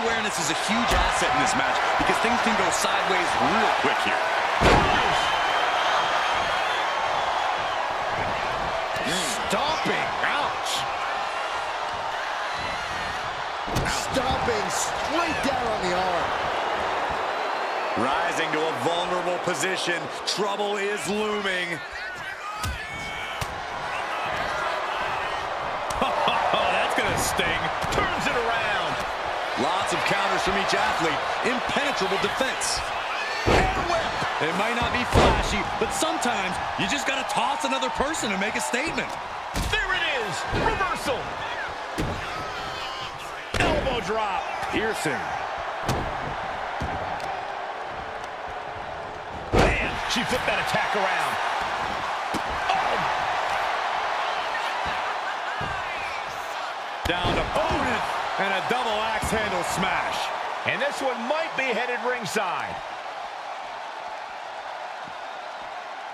awareness is a huge asset in this match because things can go sideways real quick here. Stomping. Ouch. Stomping straight down on the arm. Rising to a vulnerable position. Trouble is looming. That's gonna sting. Turns it around. Lots of counters from each athlete. Impenetrable defense. And whip. It might not be flashy, but sometimes you just gotta toss another person to make a statement. There it is. Reversal. Elbow drop. Piercing. Man, she flipped that attack around. Down to opponent and a double axe handle smash. And this one might be headed ringside.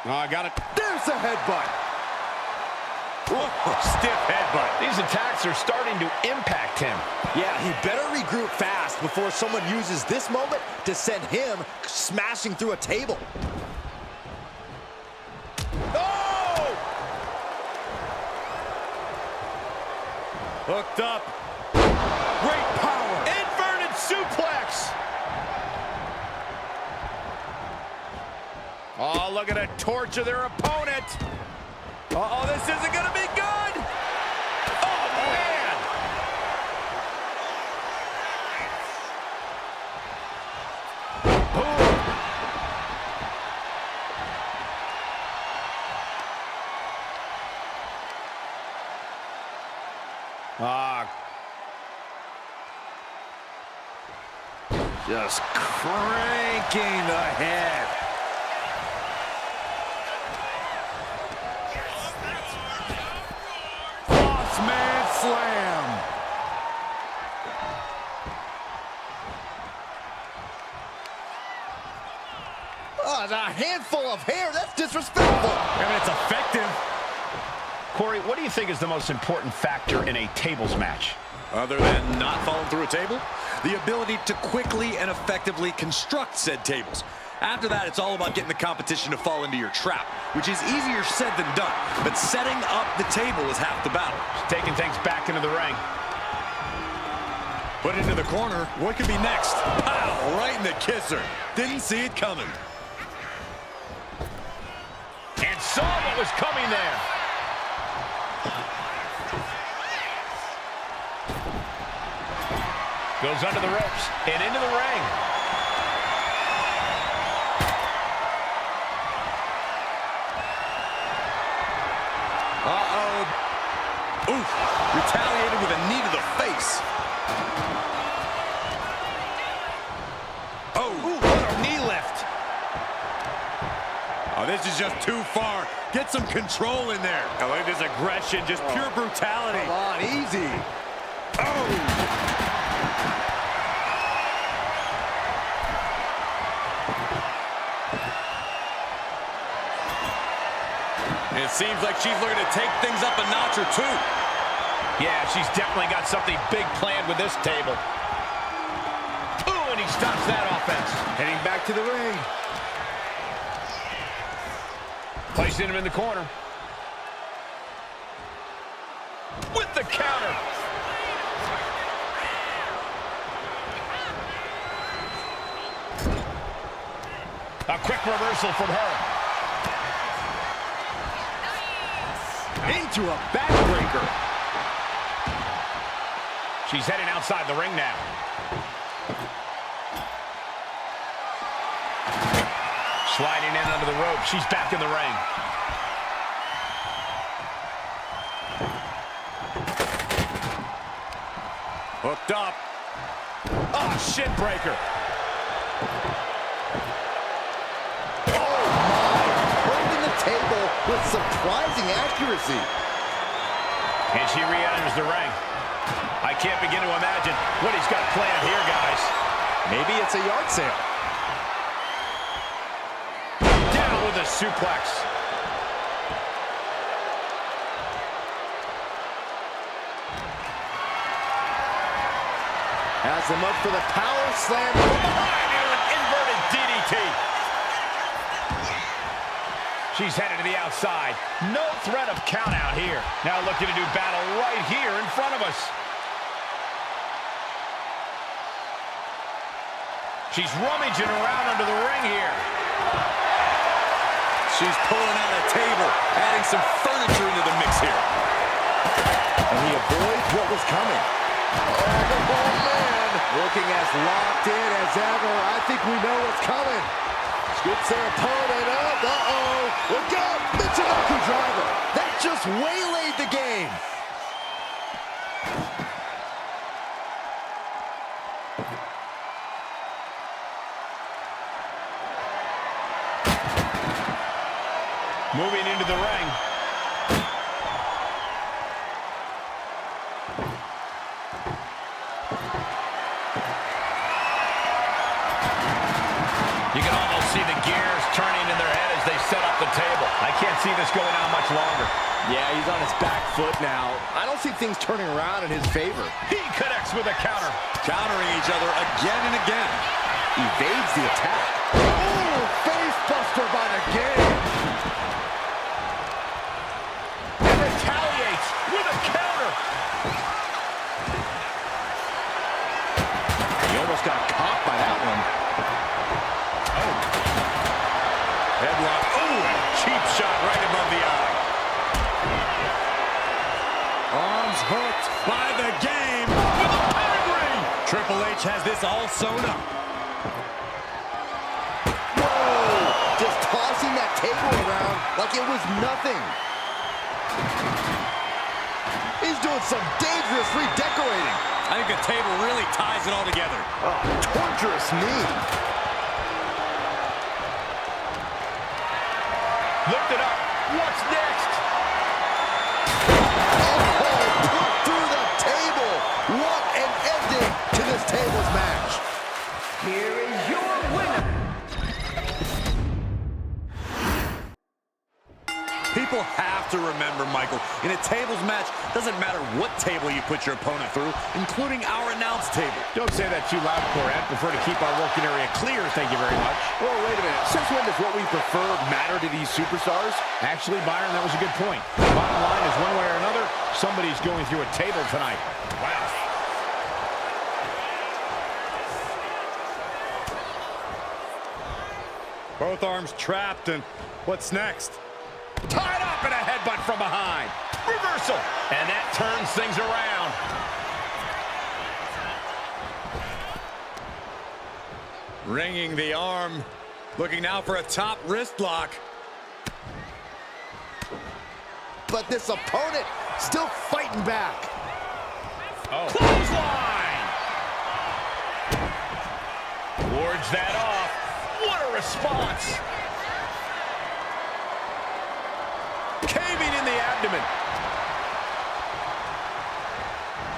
Oh, I got it. There's a headbutt. Stiff headbutt. These attacks are starting to impact him. Yeah, he better regroup fast before someone uses this moment to send him smashing through a table. Oh! Hooked up. Great power. Inverted suplex. Oh, look at a torture their opponent. Uh-oh, this isn't going to be good. Oh, man. Boom. Just cranking the head. Crossman slam. Oh, a handful of hair. That's disrespectful. I mean, it's effective. Corey, what do you think is the most important factor in a tables match? Other than not falling through a table, the ability to quickly and effectively construct said tables. After that, it's all about getting the competition to fall into your trap, which is easier said than done. But setting up the table is half the battle. Taking things back into the ring. Put into the corner. What could be next? Pow! Right in the kisser. Didn't see it coming. And saw what was coming there. Goes under the ropes and into the ring. Uh-oh. Oof. Retaliated with a knee to the face. Oh. Ooh, what a knee lift. Oh, this is just too far. Get some control in there. I like this aggression, just pure brutality. Come on, easy. Oh. It seems like she's looking to take things up a notch or two. Yeah, she's definitely got something big planned with this table. Ooh, and he stops that offense. Heading back to the ring. Placing him in the corner. With the counter. A quick reversal from her. Into a backbreaker. She's heading outside the ring now. Sliding in under the rope. She's back in the ring. Hooked up. Oh, shin breaker. Table with surprising accuracy. And she re-enters the ring. I can't begin to imagine what he's got planned here, guys. Maybe it's a yard sale. Down with a suplex. Has him up for the power slam from behind. An inverted DDT. She's headed to the outside. No threat of count out here. Now looking to do battle right here in front of us. She's rummaging around under the ring here. She's pulling out a table, adding some furniture into the mix here. And he avoids what was coming. Oh, man. Looking as locked in as ever. I think we know what's coming. Scoops their opponent up. Uh-oh. Look out. Michinoku driver. That just waylaid the game. Moving into the ring. You can almost see the gears turning in their head as they set up the table. I can't see this going on much longer. Yeah, he's on his back foot now. I don't see things turning around in his favor. He connects with a counter. Countering each other again and again. Evades the attack. Oh, face buster by the game. And retaliates with a counter. He almost got caught by that one. Oh. Headlock. Oh, a cheap shot right above the eye. Arms hooked by the game. With a pedigree. Triple H has this all sewn up. Whoa! Just tossing that table around like it was nothing. He's doing some dangerous redecorating. I think the table really ties it all together. Oh, torturous knee. Lift it up. What's next? Oh, put through the table. What an ending to this tables match. Here is your winner. People have to remember, Michael, in a tables match, doesn't matter what table you put your opponent through, including our announce table. Don't say that too loud, Corette. Prefer to keep our working area clear, thank you very much. Well, wait a minute. Since when does what we prefer matter to these superstars? Actually, Byron, that was a good point. The bottom line is one way or another, somebody's going through a table tonight. Wow. Both arms trapped, and what's next? Tied up and a headbutt from behind. Reversal. And that turns things around. Ringing the arm. Looking now for a top wrist lock. But this opponent still fighting back. Oh. Clothesline. Wards that off. What a response. Caving in the abdomen.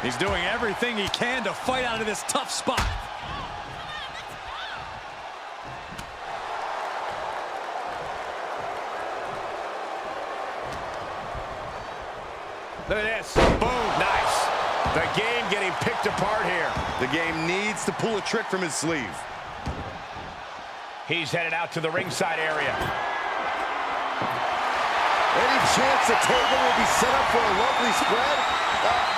He's doing everything he can to fight out of this tough spot. Look at this. Boom. Nice. The game getting picked apart here. The game needs to pull a trick from his sleeve. He's headed out to the ringside area. Any chance the table will be set up for a lovely spread?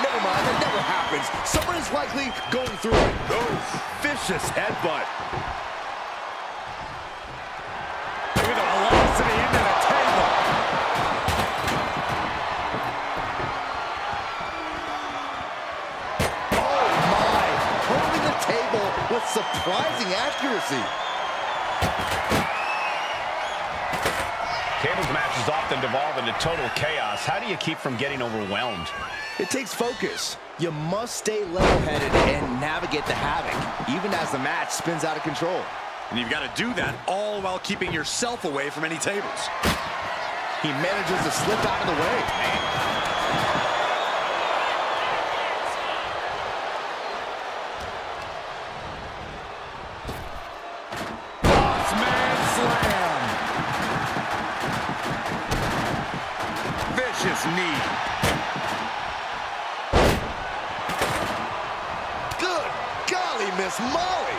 Never mind, that never happens. Someone is likely going through it. Oh, vicious headbutt. Look at the velocity into the table. Oh my! Holding the table with surprising accuracy. Tables matches often devolve into total chaos. How do you keep from getting overwhelmed? It takes focus. You must stay level-headed and navigate the havoc, even as the match spins out of control. And you've got to do that all while keeping yourself away from any tables. He manages to slip out of the way. Bossman slam. Vicious knee. Good God! Miss Molly.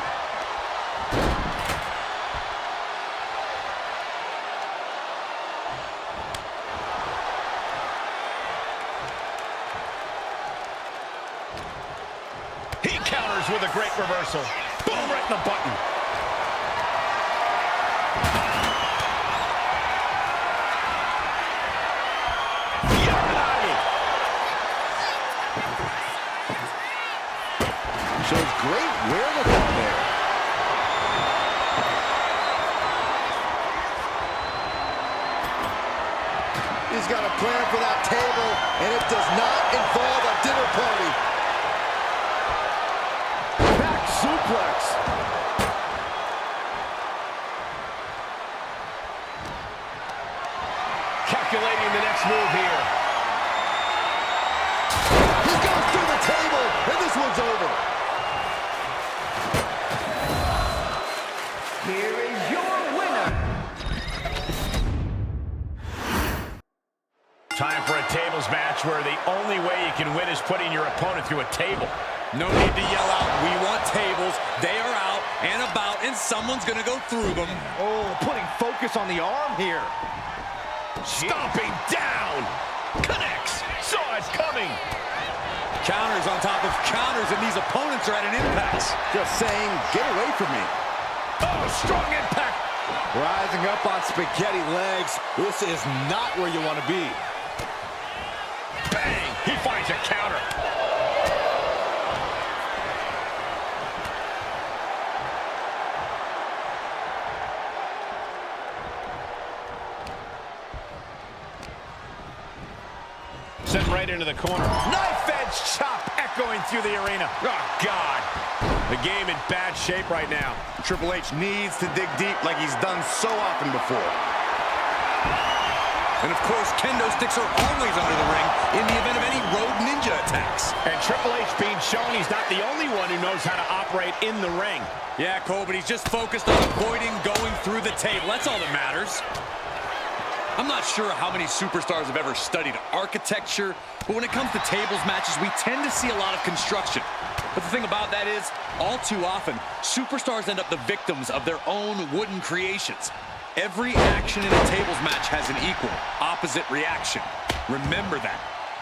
He counters with a great reversal. Boom, right in the button. Shows great wherewithal there. He's got a plan for that table, and it does not involve a dinner party. Back suplex. Calculating the next move here. He goes through the table, and this one's over. Here is your winner. Time for a tables match where the only way you can win is putting your opponent through a table. No need to yell out, we want tables. They are out and about, and someone's going to go through them. Oh, putting focus on the arm here. Stomping down. Connects. Saw it coming. Counters on top of counters, and these opponents are at an impasse. Just saying, get away from me. Oh, strong impact. Rising up on spaghetti legs. This is not where you want to be. Bang! He finds a counter. Sent right into the corner. Knife edge chop echoing through the arena. Oh, God. The game in bad shape right now. Triple H needs to dig deep like he's done so often before. And of course, kendo sticks are always under the ring in the event of any road ninja attacks. And Triple H being shown he's not the only one who knows how to operate in the ring. Yeah, Cole, but he's just focused on avoiding going through the table. That's all that matters. I'm not sure how many superstars have ever studied architecture, but when it comes to tables matches, we tend to see a lot of construction. But the thing about that is, all too often, superstars end up the victims of their own wooden creations. Every action in a tables match has an equal, opposite reaction. Remember that,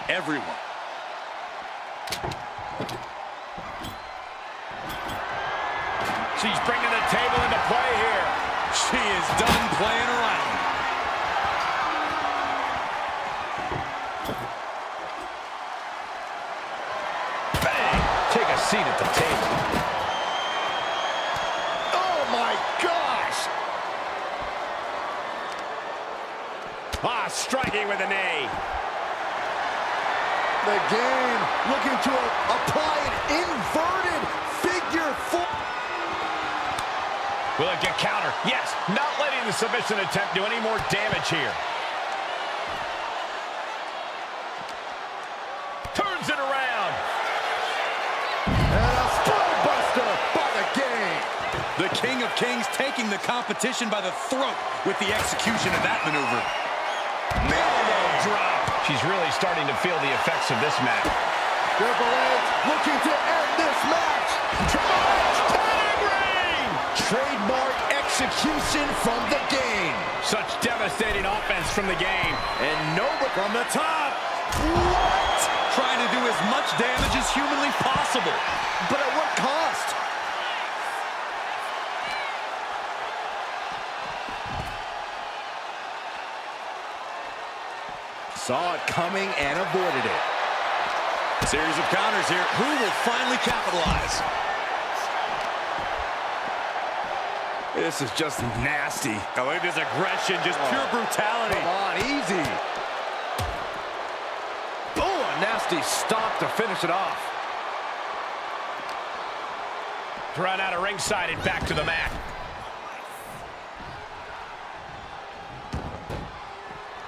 everyone. She's bringing the table into play here. She is done playing around. Take a seat at the table. Oh, my gosh! Ah, striking with a knee. The game looking to apply an inverted figure four. Will it get counter? Yes, not letting the submission attempt do any more damage here. Turns it around. And a spinebuster by the game. The King of Kings taking the competition by the throat with the execution of that maneuver. Elbow drop. She's really starting to feel the effects of this match. Triple H looking to end this match. Triple H tag ring. Trademark execution from the game. Such devastating offense from the game. And nobody from the top. What? Trying to do as much damage as humanly possible. But at what cost? Saw it coming and avoided it. Series of counters here. Who will finally capitalize? This is just nasty. Oh, look at this aggression, just pure brutality. Come on, easy. Oh, a nasty stop to finish it off. Thrown out of ringside and back to the mat.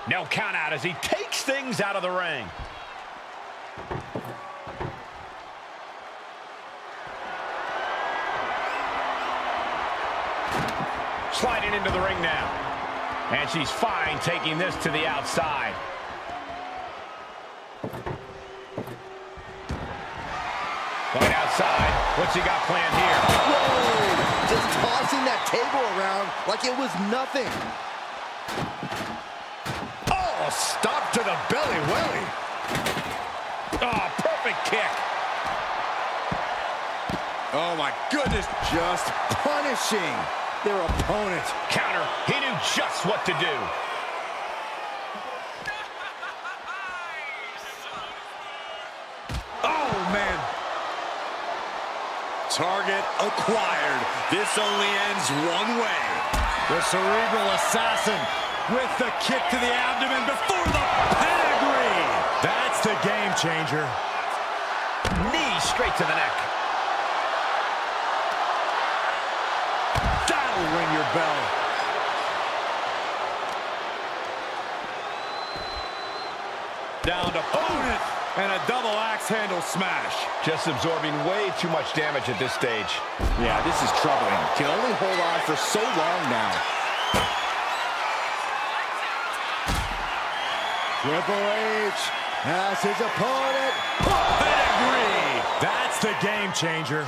No count out as he takes things out of the ring. Sliding into the ring now. And she's fine taking this to the outside. Going outside. What's he got planned here? Whoa! Just tossing that table around like it was nothing. Oh, stop to the belly welly. Oh, perfect kick. Oh, my goodness. Just punishing their opponent. Counter. He knew just what to do. Oh, man. Target acquired. This only ends one way. The cerebral assassin with the kick to the abdomen before the pedigree. That's the game changer. Knee straight to the neck. That'll ring your bell. Down to opponent. And a double axe handle smash. Just absorbing way too much damage at this stage. Yeah, this is troubling. Can only hold on for so long now. Triple H has his opponent. Pedigree. That's the game changer.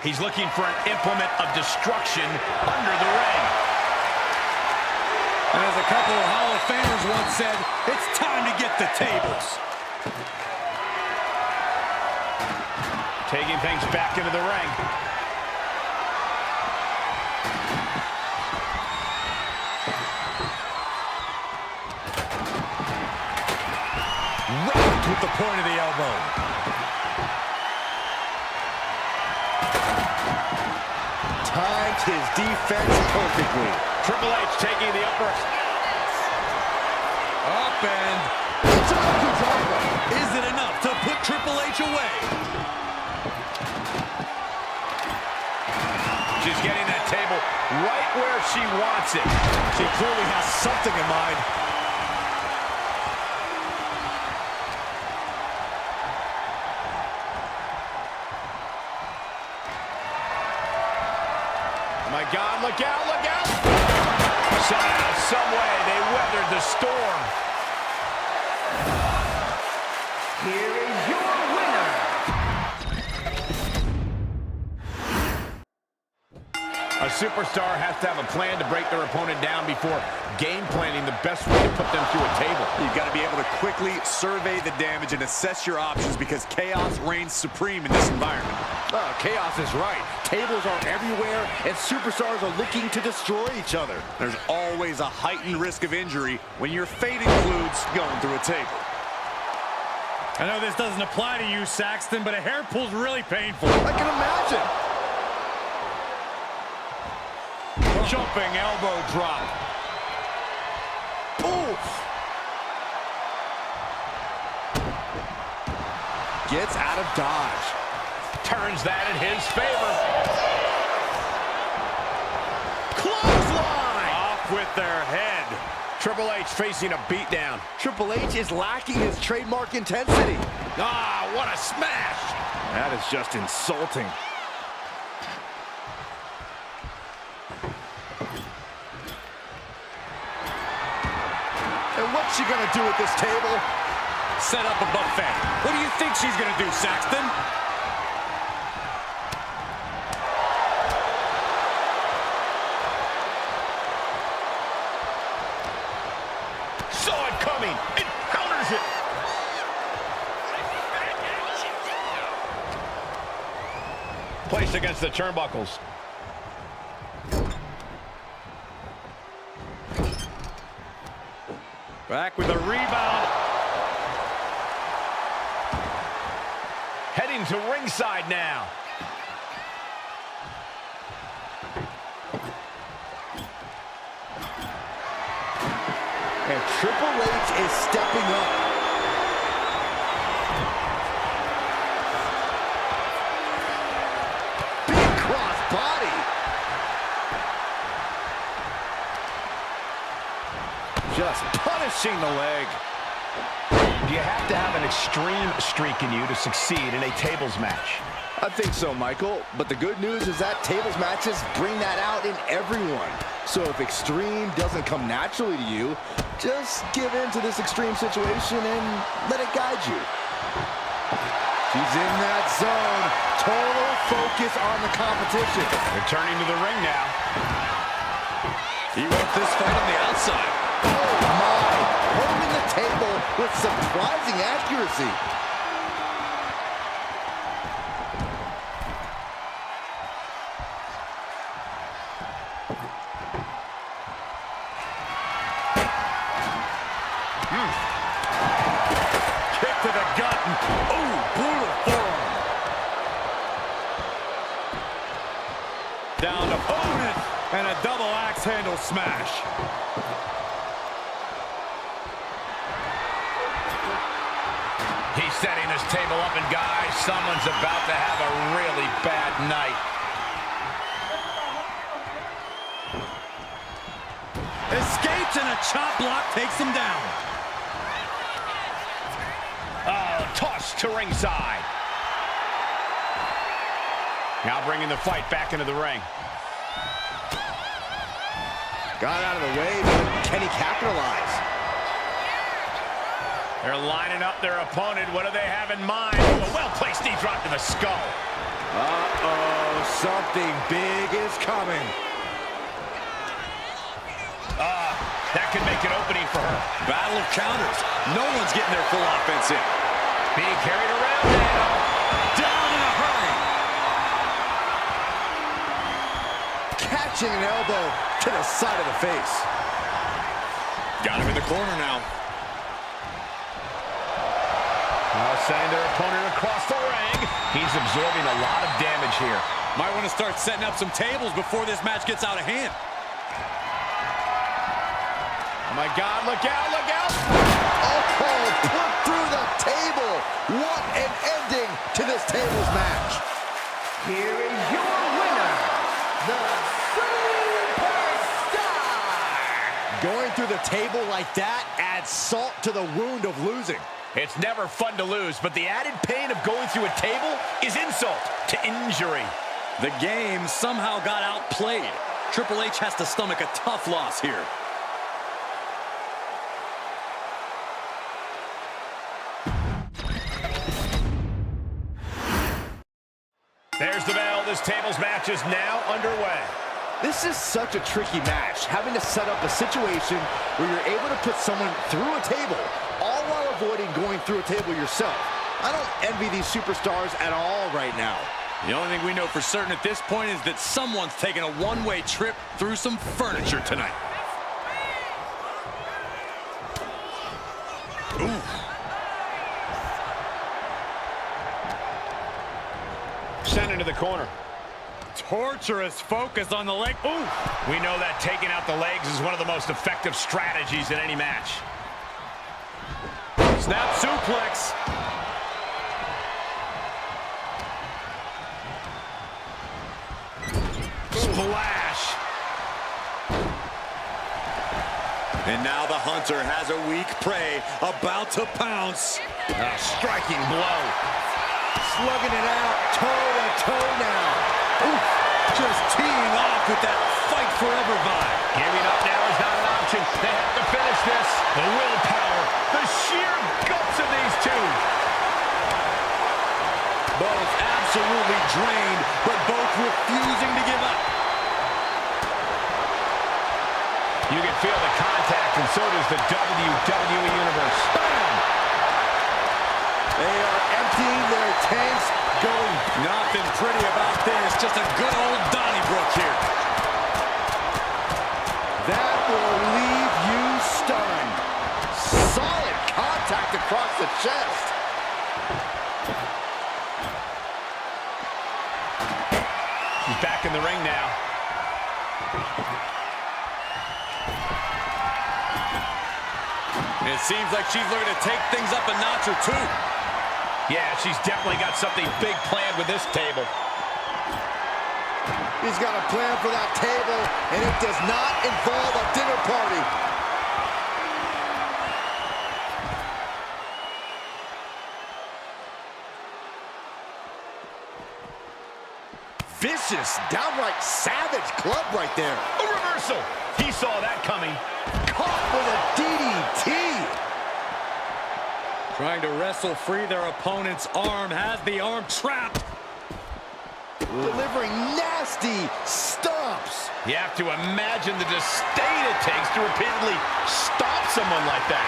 He's looking for an implement of destruction under the ring. And as a couple of Hall of Famers once said, it's time to get the tables. Taking things back into the ring. Rocked with the point of the elbow. Timed his defense perfectly. Triple H taking the upper. Up and... Is it enough to put Triple H away? She's getting that table right where she wants it. She clearly has something in mind. My God, look out, look out! Somehow, some way, they weathered the storm. Here is your winner. A superstar has to have a plan to break their opponent down before game planning the best way to put them through a table. You've got to be able to quickly survey the damage and assess your options because chaos reigns supreme in this environment. Oh, chaos is right. Tables are everywhere, and superstars are looking to destroy each other. There's always a heightened risk of injury when your fate includes going through a table. I know this doesn't apply to you, Saxton, but a hair pull's really painful. I can imagine. Jumping elbow drop. Oof. Gets out of dodge. Turns that in his favor. Clothesline! Off with their head. Triple H facing a beatdown. Triple H is lacking his trademark intensity. Ah, what a smash! That is just insulting. And what's she gonna do at this table? Set up a buffet. What do you think she's gonna do, Saxton? Saw it coming. It counters it. Placed against the turnbuckles. Back with a rebound. Heading to ringside now. And Triple H is stepping up. Big cross body. Just punishing the leg. You have to have an extreme streak in you to succeed in a tables match. I think so, Michael. But the good news is that tables matches bring that out in everyone. So if extreme doesn't come naturally to you, just give in to this extreme situation and let it guide you. She's in that zone. Total focus on the competition. Returning to the ring now. He wants this fight on the outside. Oh my! Holding the table with surprising accuracy. Kick to the gut. Ooh, brutal forearm. Down opponent and a double axe handle smash. He's setting this table up, and guys, someone's about to have a really bad night. Escapes and a chop block takes him down. Oh, toss to ringside. Now bringing the fight back into the ring. Got out of the way, but can he capitalize? They're lining up their opponent. What do they have in mind? Oh, a well-placed knee drop to the skull. Uh-oh, something big is coming. That could make an opening for her. Battle of counters. No one's getting their full offense in. Being carried around now. Down in a hurry. Catching an elbow to the side of the face. Got him in the corner now. Now sending their opponent across the ring. He's absorbing a lot of damage here. Might want to start setting up some tables before this match gets out of hand. Oh my God, look out, look out! Oh, put through the table. What an ending to this tables match. Here is your winner, the Superstar. Going through the table like that adds salt to the wound of losing. It's never fun to lose, but the added pain of going through a table is insult to injury. The game somehow got outplayed. Triple H has to stomach a tough loss here. There's the bell. This tables match is now underway. This is such a tricky match, having to set up a situation where you're able to put someone through a table, all while avoiding going through a table yourself. I don't envy these superstars at all right now. The only thing we know for certain at this point is that someone's taking a one-way trip through some furniture tonight. Ooh. Sent into the corner. Torturous focus on the leg. Ooh. We know that taking out the legs is one of the most effective strategies in any match. Snap suplex. Splash. And now the hunter has a weak prey about to pounce. A striking blow. Slugging it out, toe-to-toe now. Ooh, just teeing off with that fight forever vibe. Giving up now is not an option. They have to finish this. The willpower, the sheer guts of these two. Both absolutely drained, but both refusing to give up. You can feel the contact, and so does the WWE Universe. Bam! They are emptying their tanks, going. Nothing pretty about this, just a good old Donnybrook here. That will leave you stunned. Solid contact across the chest. She's back in the ring now. It seems like she's looking to take things up a notch or two. Yeah, she's definitely got something big planned with this table. He's got a plan for that table, and it does not involve a dinner party. Vicious, downright savage club right there. A reversal. He saw that coming. Caught with a DDT. Trying to wrestle free their opponent's arm, has the arm trapped. Delivering nasty stomps. You have to imagine the disdain it takes to repeatedly stop someone like that.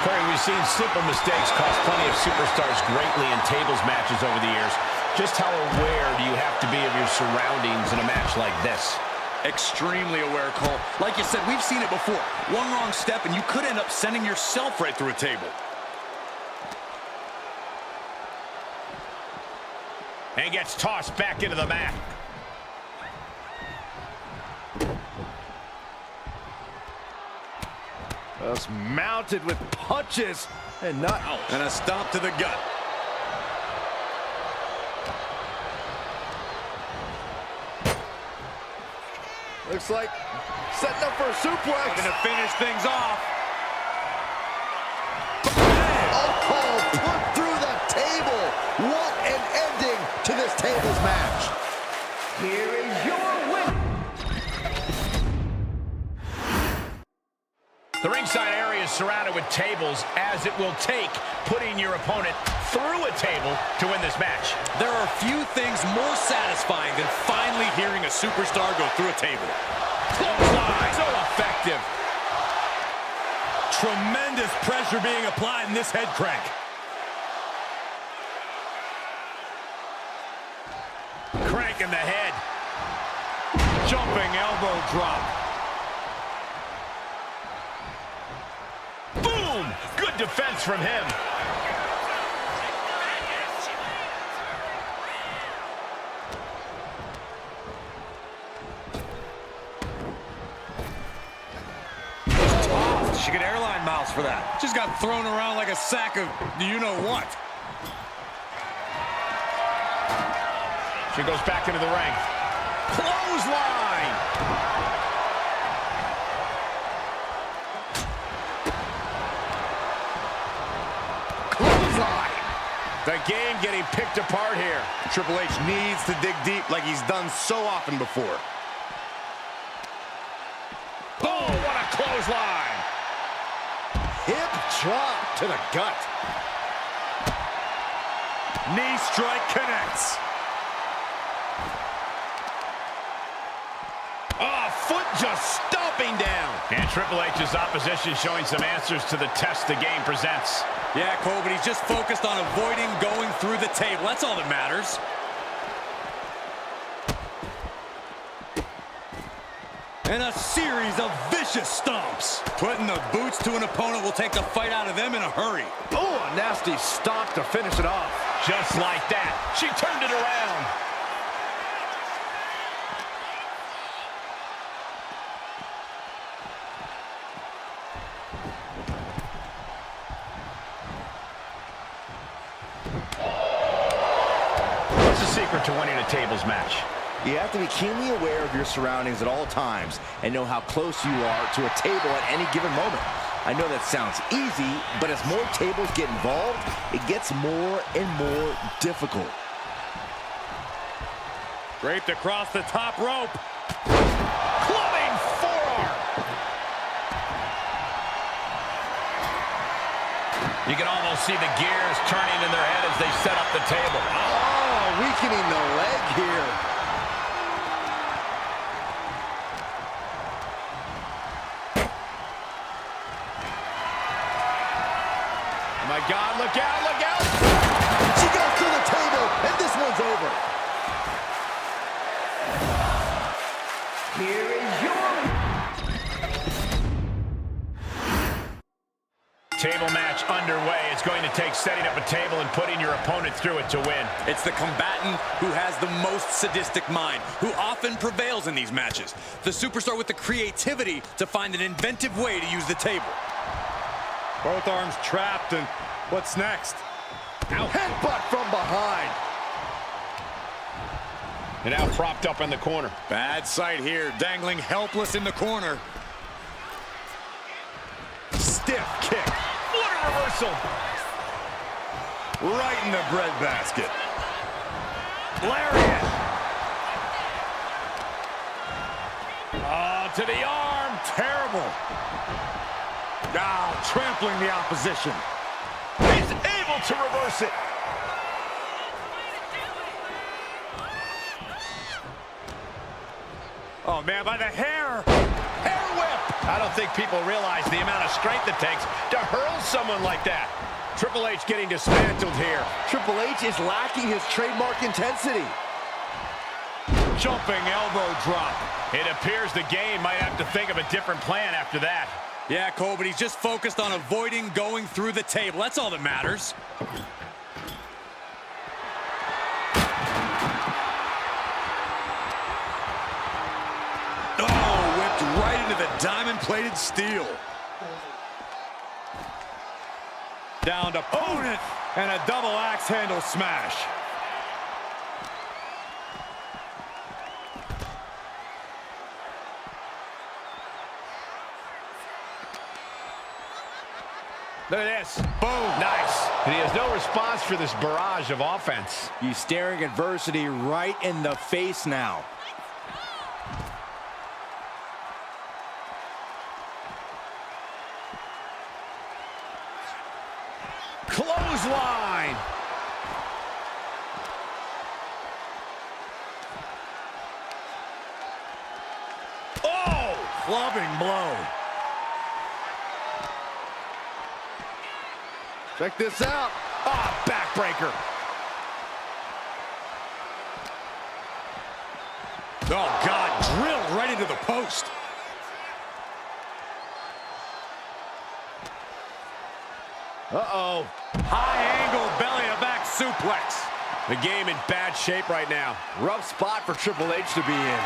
Corey, we've seen simple mistakes cost plenty of superstars greatly in tables matches over the years. Just how aware do you have to be of your surroundings in a match like this? Extremely aware, Cole. Like you said, we've seen it before. One wrong step and you could end up sending yourself right through a table. And gets tossed back into the mat. Just mounted with punches and not out. And a stomp to the gut. Looks like setting up for a suplex. Looking to finish things off. Oh, put through the table. What an ending to this tables match. Here is your winner. The ringside area is surrounded with tables, as it will take putting your opponent through a table to win this match. There are few things more satisfying than finally hearing a superstar go through a table. Clothesline, so effective. Tremendous pressure being applied in this head crank. Crank in the head. Jumping elbow drop. Boom! Good defense from him. She get airline miles for that. Just got thrown around like a sack of you-know-what. She goes back into the ring. Clothesline! Clothesline! The game getting picked apart here. Triple H needs to dig deep like he's done so often before. Oh, what a clothesline! Hip drop to the gut. Knee strike connects. Oh, foot just stomping down. And Triple H's opposition showing some answers to the test the game presents. Yeah, Cole, but he's just focused on avoiding going through the table. That's all that matters. And a series of vicious stomps. Putting the boots to an opponent will take the fight out of them in a hurry. Oh, a nasty stomp to finish it off. Just like that, she turned it around. What's the secret to winning a tables match? You have to be keenly aware of your surroundings at all times and know how close you are to a table at any given moment. I know that sounds easy, but as more tables get involved, it gets more and more difficult. Draped across the top rope. Clubbing forearm. You can almost see the gears turning in their head as they set up the table. Oh, weakening the leg here. My God, look out, look out! She goes through the table, and this one's over. Here is your Table match underway. It's going to take setting up a table and putting your opponent through it to win. It's the combatant who has the most sadistic mind, who often prevails in these matches. The superstar with the creativity to find an inventive way to use the table. Both arms trapped, and what's next? Ow. Headbutt from behind. And now propped up in the corner. Bad sight here, dangling helpless in the corner. Stiff kick. What a reversal. Right in the breadbasket. Lariat. Oh, to the arm. Terrible. Ah, trampling the opposition. to reverse it. Oh, man, by the hair. Hair whip. I don't think people realize the amount of strength it takes to hurl someone like that. Triple H getting dismantled here. Triple H is lacking his trademark intensity. Jumping elbow drop. It appears the game might have to think of a different plan after that. Yeah, Cole, but he's just focused on avoiding going through the table. That's all that matters. Oh, whipped right into the diamond-plated steel. Down to opponent and a double axe handle smash. Look at this. Boom. Nice. And he has no response for this barrage of offense. He's staring adversity right in the face now. Clothesline. Oh, clubbing blow. Check this out. Ah, backbreaker. Oh, God, drilled right into the post. Uh-oh. High angle belly-to-back suplex. The game in bad shape right now. Rough spot for Triple H to be in.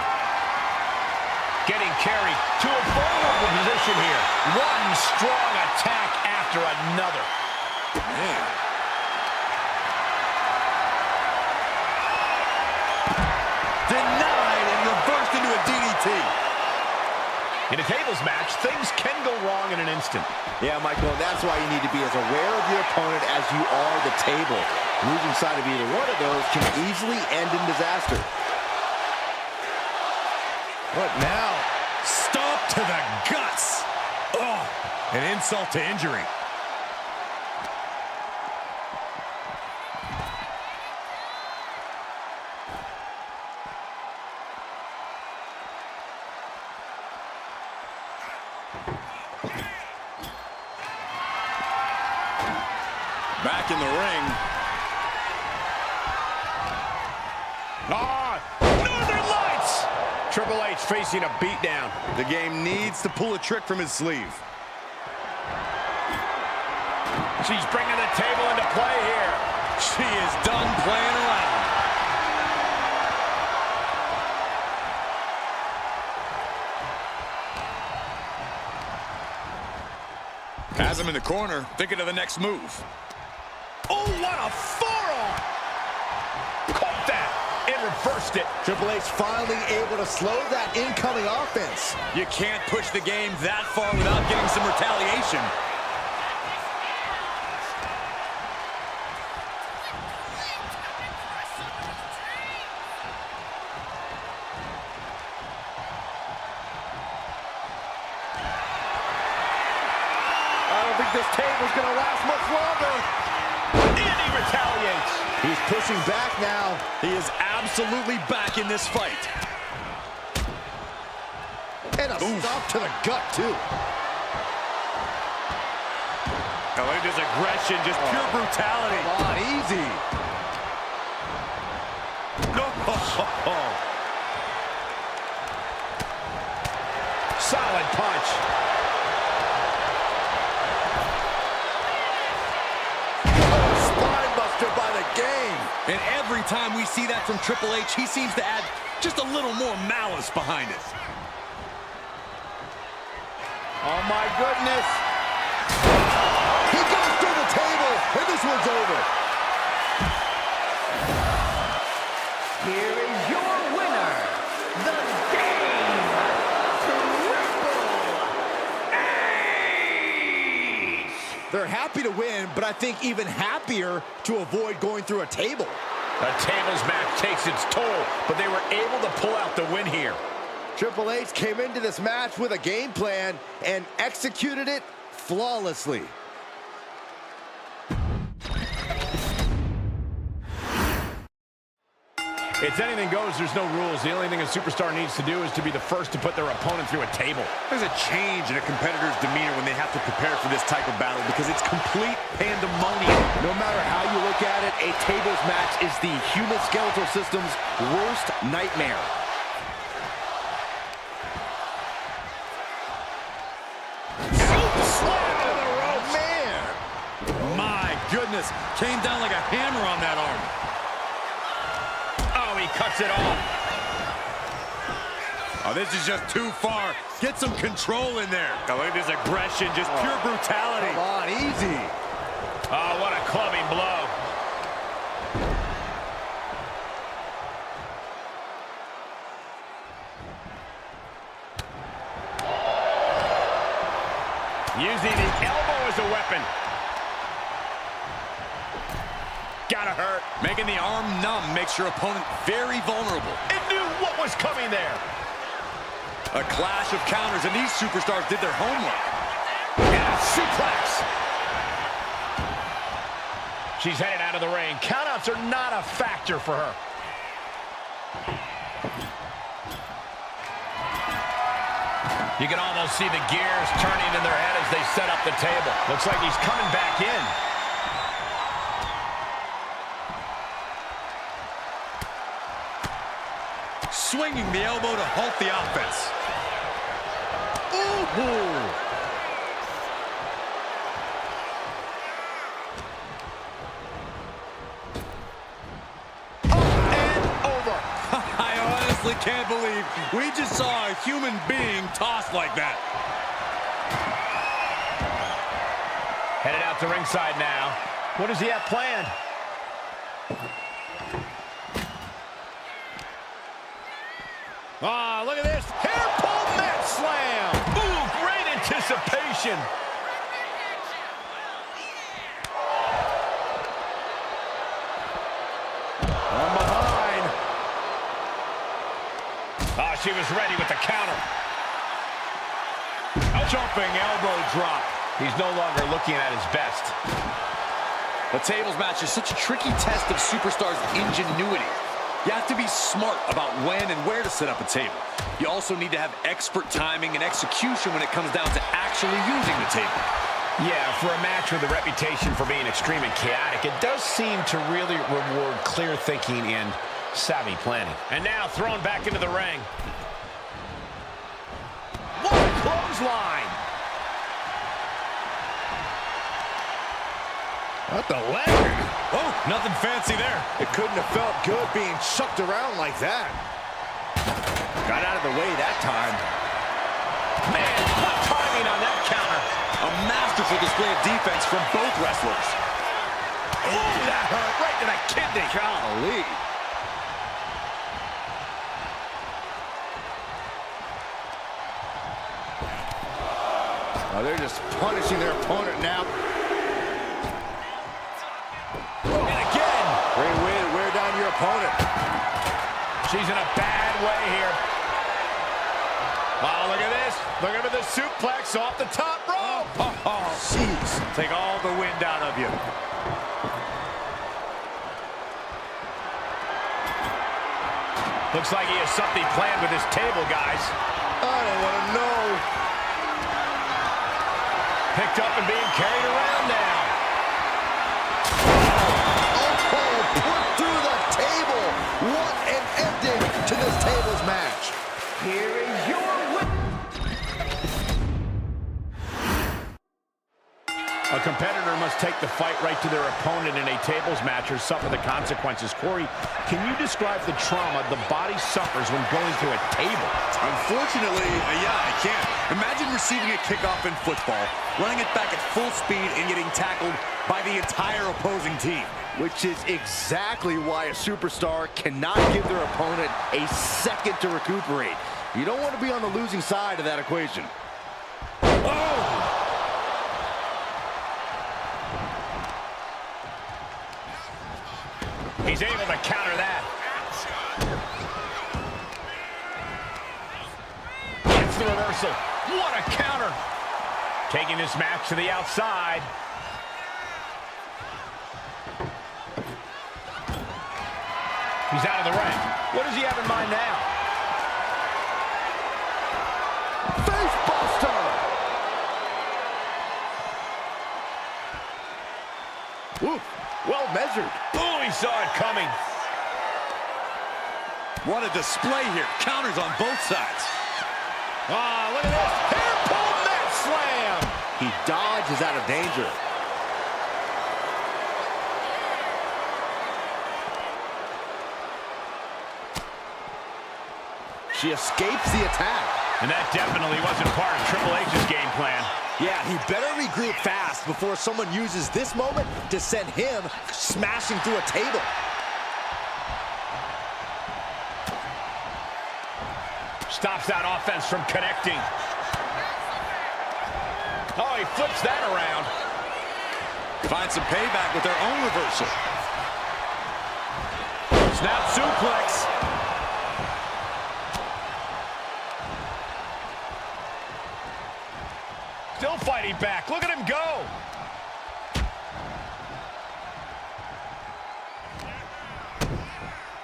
Getting carried to a vulnerable position here. One strong attack after another. Man. Denied and reversed into a DDT. In a tables match, things can go wrong in an instant. Yeah, Michael, and that's why you need to be as aware of your opponent as you are the table. Losing sight of either one of those can easily end in disaster. What now? Stomp to the guts. Oh, an insult to injury. Back in the ring. Northern Lights! Triple H facing a beatdown. The game needs to pull a trick from his sleeve. She's bringing the table into play here. She is done playing around. Has him in the corner, thinking of the next move. Oh, what a forearm! Caught that and reversed it. Triple H finally able to slow that incoming offense. You can't push the game that far without getting some retaliation. I don't think this table's going to last much longer. And he retaliates. He's pushing back now. He is absolutely back in this fight. And a stop to the gut, too. Oh, look at this aggression, just pure brutality. Come on, easy. Solid punch. By the game. And every time we see that from Triple H, he seems to add just a little more malice behind it. Oh, my goodness. He goes through the table, and this one's over. Here is your winner, the Game Triple H! They're happy to win, but I think even happier to avoid going through a table. A tables match takes its toll, but they were able to pull out the win here. Triple H came into this match with a game plan and executed it flawlessly. It's anything goes, there's no rules. The only thing a superstar needs to do is to be the first to put their opponent through a table. There's a change in a competitor's demeanor when they have to prepare for this type of battle because it's complete pandemonium. No matter how you look at it, a tables match is the human skeletal system's worst nightmare. Slam to the ropes. Man! My goodness, came down like a hammer on that arm. Oh, he cuts it off. Oh, this is just too far. Get some control in there. Oh, look at this aggression, just pure brutality. Come on, easy. Oh, what a clubbing blow. Using the elbow as a weapon. Gotta hurt. Making the arm numb makes your opponent very vulnerable. It knew what was coming there. A clash of counters, and these superstars did their homework. And a suplex. She's headed out of the ring. Countouts are not a factor for her. You can almost see the gears turning in their head as they set up the table. Looks like he's coming back in. Swinging the elbow to halt the offense. Ooh. I honestly can't believe we just saw a human being tossed like that. Headed out to ringside now. What does he have planned? Ah, look at this. Hair pull mat slam. Ooh, great anticipation. From behind. Oh, she was ready with the counter. A jumping elbow drop. He's no longer looking at his best. A tables match is such a tricky test of superstars' ingenuity. You have to be smart about when and where to set up a table. You also need to have expert timing and execution when it comes down to actually using the table. Yeah, for a match with a reputation for being extreme and chaotic, it does seem to really reward clear thinking and savvy planning. And now thrown back into the ring. What a clothesline! What the leg? Oh, nothing fancy there. It couldn't have felt good being chucked around like that. Got out of the way that time. Man, what timing on that counter. A masterful display of defense from both wrestlers. Ooh, that hurt right to the kidney. Golly. Oh, they're just punishing their opponent now. And again. Great way to wear down your opponent. She's in a bad way here. Oh, look at this. Look at the suplex off the top rope. Oh, jeez. Take all the wind out of you. Looks like he has something planned with his table, guys. I don't want to know. Picked up and being carried around now. Oh, put through the table. What an ending to this tables match. Here is your winner. A competitor must take the fight right to their opponent in a tables match or suffer the consequences. Corey, can you describe the trauma the body suffers when going through a table? Unfortunately, yeah, I can. Imagine receiving a kickoff in football, running it back at full speed, and getting tackled by the entire opposing team. Which is exactly why a superstar cannot give their opponent a second to recuperate. You don't want to be on the losing side of that equation. Oh! He's able to counter that. Gets the reversal. What a counter. Taking this match to the outside. He's out of the ring. What does he have in mind now? Face buster! Ooh, well measured. Ooh, he saw it coming. What a display here. Counters on both sides. Ah, look at this. Hair pull mat slam. He dodges out of danger. She escapes the attack. And that definitely wasn't part of Triple H's game plan. Yeah, he better regroup fast before someone uses this moment to send him smashing through a table. Stops that offense from connecting. Oh, he flips that around. Finds some payback with their own reversal. Snap suplex. Still fighting back. Look at him go.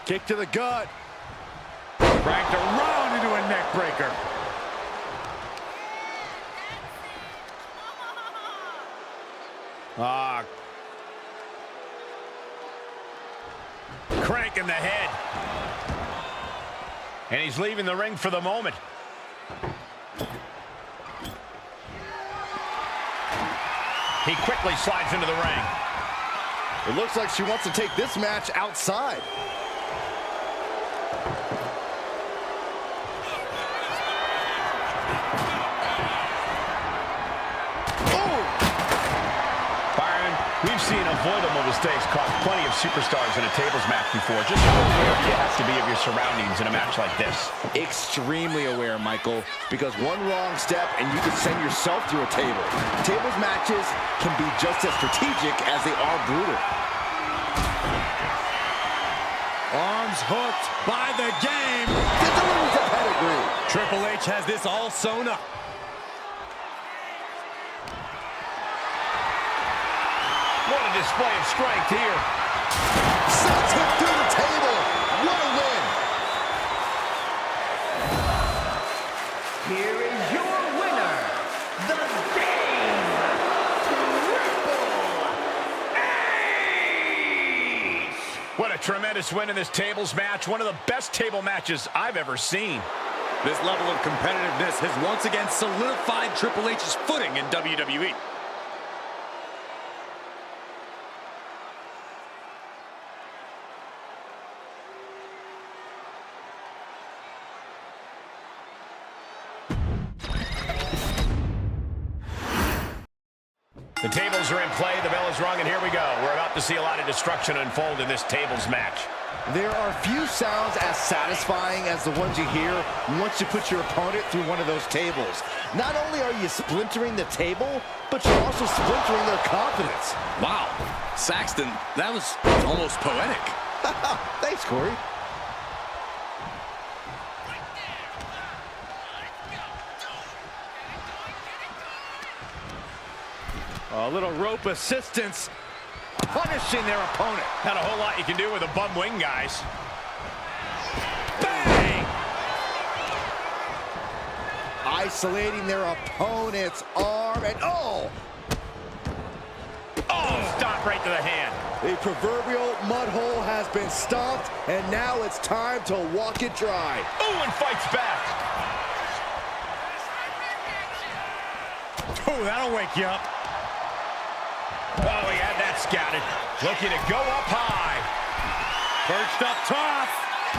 Kick to the gut. Cranked around into a neck breaker. Crank in the head. And he's leaving the ring for the moment. He quickly slides into the ring. It looks like she wants to take this match outside. We've seen avoidable mistakes cost plenty of superstars in a tables match before. Just how aware you have to be of your surroundings in a match like this. Extremely aware, Michael, because one wrong step and you could send yourself through a table. Tables matches can be just as strategic as they are brutal. Arms hooked by the game. Delivers a pedigree. Triple H has this all sewn up. What a display of strength here. Sends him through the table. What a win. Here is your winner, the Game Triple H! What a tremendous win in this tables match. One of the best table matches I've ever seen. This level of competitiveness has once again solidified Triple H's footing in WWE. The tables are in play, the bell is rung, and here we go. We're about to see a lot of destruction unfold in this tables match. There are few sounds as satisfying as the ones you hear once you put your opponent through one of those tables. Not only are you splintering the table, but you're also splintering their confidence. Wow, Saxton, that was almost poetic. Thanks, Corey. A little rope assistance, punishing their opponent. Not a whole lot you can do with a bum wing, guys. Bang! Isolating their opponent's arm, and oh! Oh, stop right to the hand. The proverbial mud hole has been stomped, and now it's time to walk it dry. Ooh, and fights back. Oh, that'll wake you up. Oh, he had that scouted. Looking to go up high. Perched up top.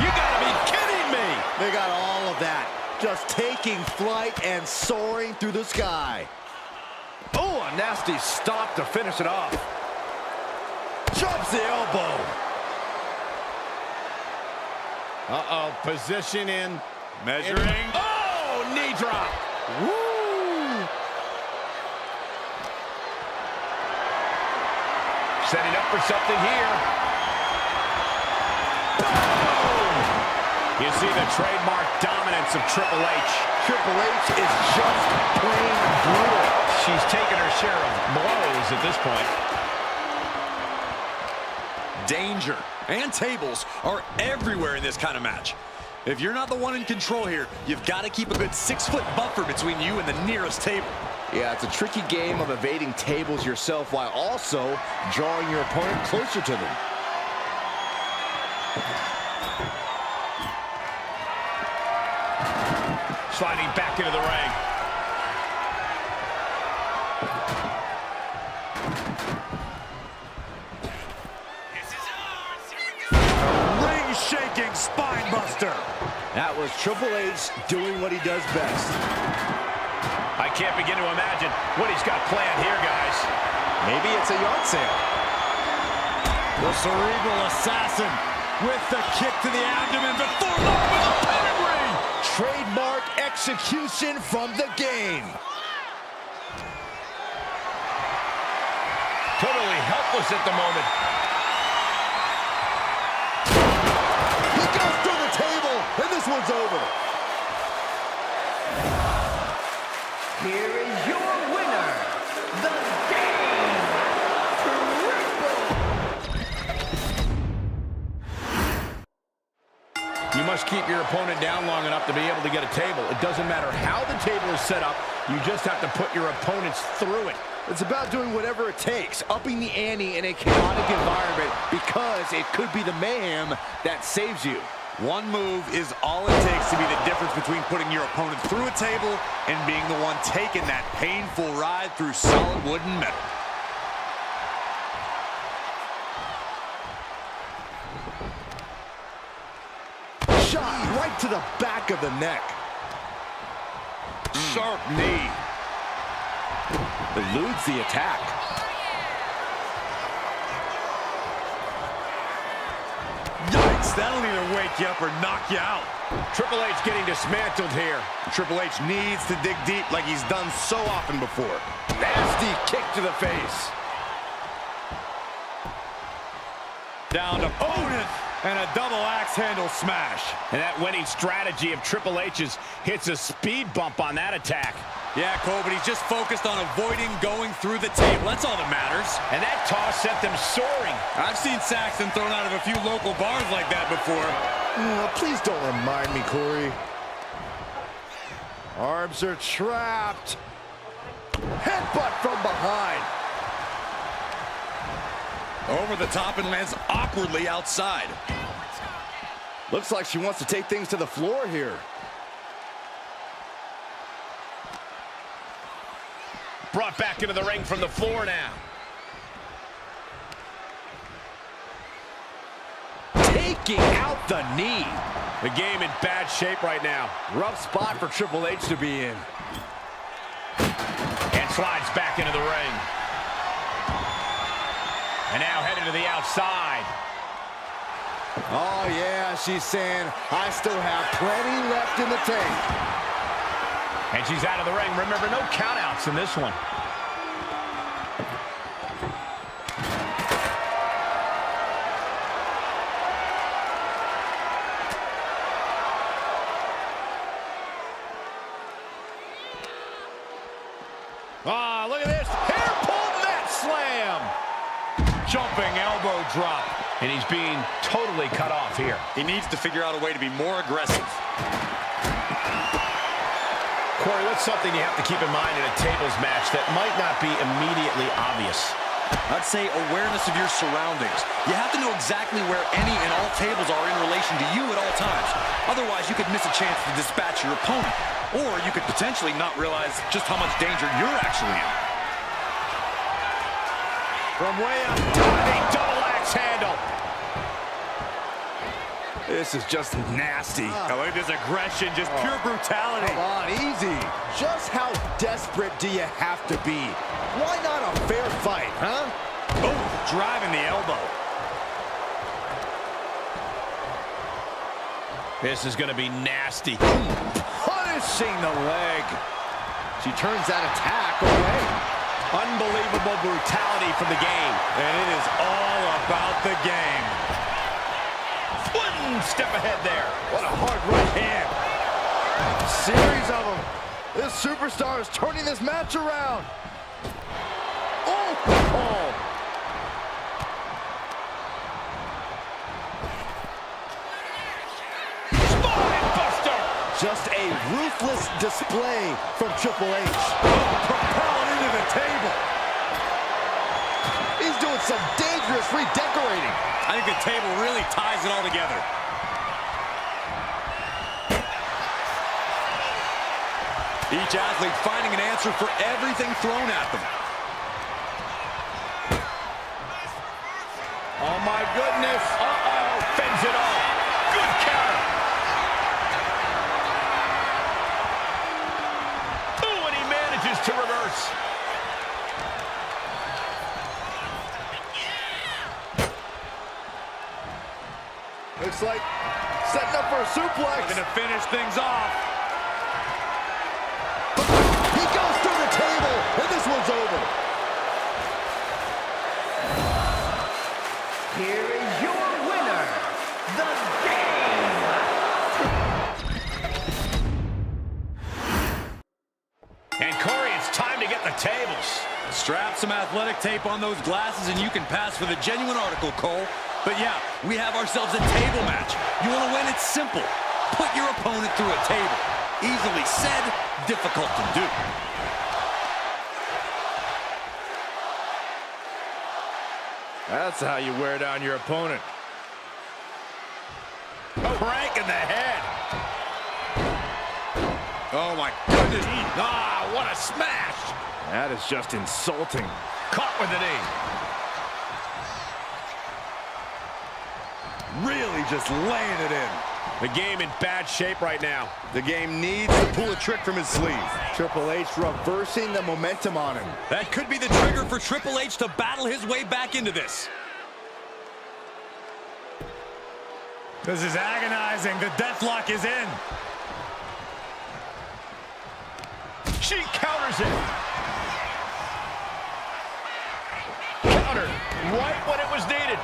You gotta be kidding me. They got all of that, just taking flight and soaring through the sky. Oh, a nasty stop to finish it off. Drops the elbow. Uh-oh, position in. Measuring. Oh, knee drop. Woo! Setting up for something here. Boom! You see the trademark dominance of Triple H. Triple H is just plain brutal. She's taken her share of blows at this point. Danger. and tables are everywhere in this kind of match. If you're not the one in control here, you've got to keep a good 6-foot buffer between you and the nearest table. Yeah, it's a tricky game of evading tables yourself while also drawing your opponent closer to them. Sliding back into the ring. Ring-shaking spine buster. That was Triple H doing what he does best. I can't begin to imagine what he's got planned here, guys. Maybe it's a yard sale. The cerebral assassin with the kick to the abdomen before with a pedigree. Trademark execution from the game. Totally helpless at the moment. He goes through the table, and this one's over. Here is your winner, the Game Triple. You must keep your opponent down long enough to be able to get a table. It doesn't matter how the table is set up, you just have to put your opponents through it. It's about doing whatever it takes, upping the ante in a chaotic environment, because it could be the mayhem that saves you. One move is all it takes to be the difference between putting your opponent through a table and being the one taking that painful ride through solid wood and metal. Shot right to the back of the neck. Sharp knee. Eludes the attack. Yikes, that'll either wake you up or knock you out. Triple H getting dismantled here. Triple H needs to dig deep like he's done so often before. Nasty kick to the face. Down to opponent and a double axe handle smash. And that winning strategy of Triple H's hits a speed bump on that attack. Yeah, Cole, but he's just focused on avoiding going through the table. That's all that matters. And that toss sent them soaring. I've seen Saxton thrown out of a few local bars like that before. Please don't remind me, Corey. Arms are trapped. Headbutt from behind. Over the top and lands awkwardly outside. Looks like she wants to take things to the floor here. Brought back into the ring from the floor now. Taking out the knee. The game in bad shape right now. Rough spot for Triple H to be in. And slides back into the ring. And now headed to the outside. Oh, yeah, she's saying, I still have plenty left in the tank. And she's out of the ring. Remember, no countouts in this one. Ah, look at this. Hair pull mat slam. Jumping elbow drop. And he's being totally cut off here. He needs to figure out a way to be more aggressive. Corey, what's something you have to keep in mind in a tables match that might not be immediately obvious? I'd say awareness of your surroundings. You have to know exactly where any and all tables are in relation to you at all times. Otherwise, you could miss a chance to dispatch your opponent. Or you could potentially not realize just how much danger you're actually in. From way up, a double axe handle. This is just nasty. I like this aggression, just pure brutality. Come on, easy. Just how desperate do you have to be? Why not a fair fight, huh? Oh, driving the elbow. This is going to be nasty. Punishing the leg. She turns that attack away. Unbelievable brutality from the game. And it is all about the game. One step ahead there. What a hard right hand. Series of them. This superstar is turning this match around. Oh! Just a ruthless display from Triple H. Propelled into the table. He's doing some dangerous redecorating. I think the table really ties it all together. Each athlete finding an answer for everything thrown at them. Oh my goodness. Uh-oh. Fends it off. Good counter. Ooh, and he manages to reverse. Looks like setting up for a suplex. Going to finish things off. He goes through the table, and this one's over. Here is your winner, The Game. And Corey, it's time to get the tables. Strap some athletic tape on those glasses and you can pass for the genuine article, Cole. But yeah, we have ourselves a table match. You want to win? It's simple. Put your opponent through a table. Easily said, difficult to do. That's how you wear down your opponent. Crank in the head. Oh my goodness. Ah, what a smash. That is just insulting. Caught with the knee. Really just laying it in. The game in bad shape right now. The game needs to pull a trick from his sleeve. Triple H reversing the momentum on him. That could be the trigger for Triple H to battle his way back into this. This is agonizing. The deathlock is in. She counters it. Counter right when it was needed.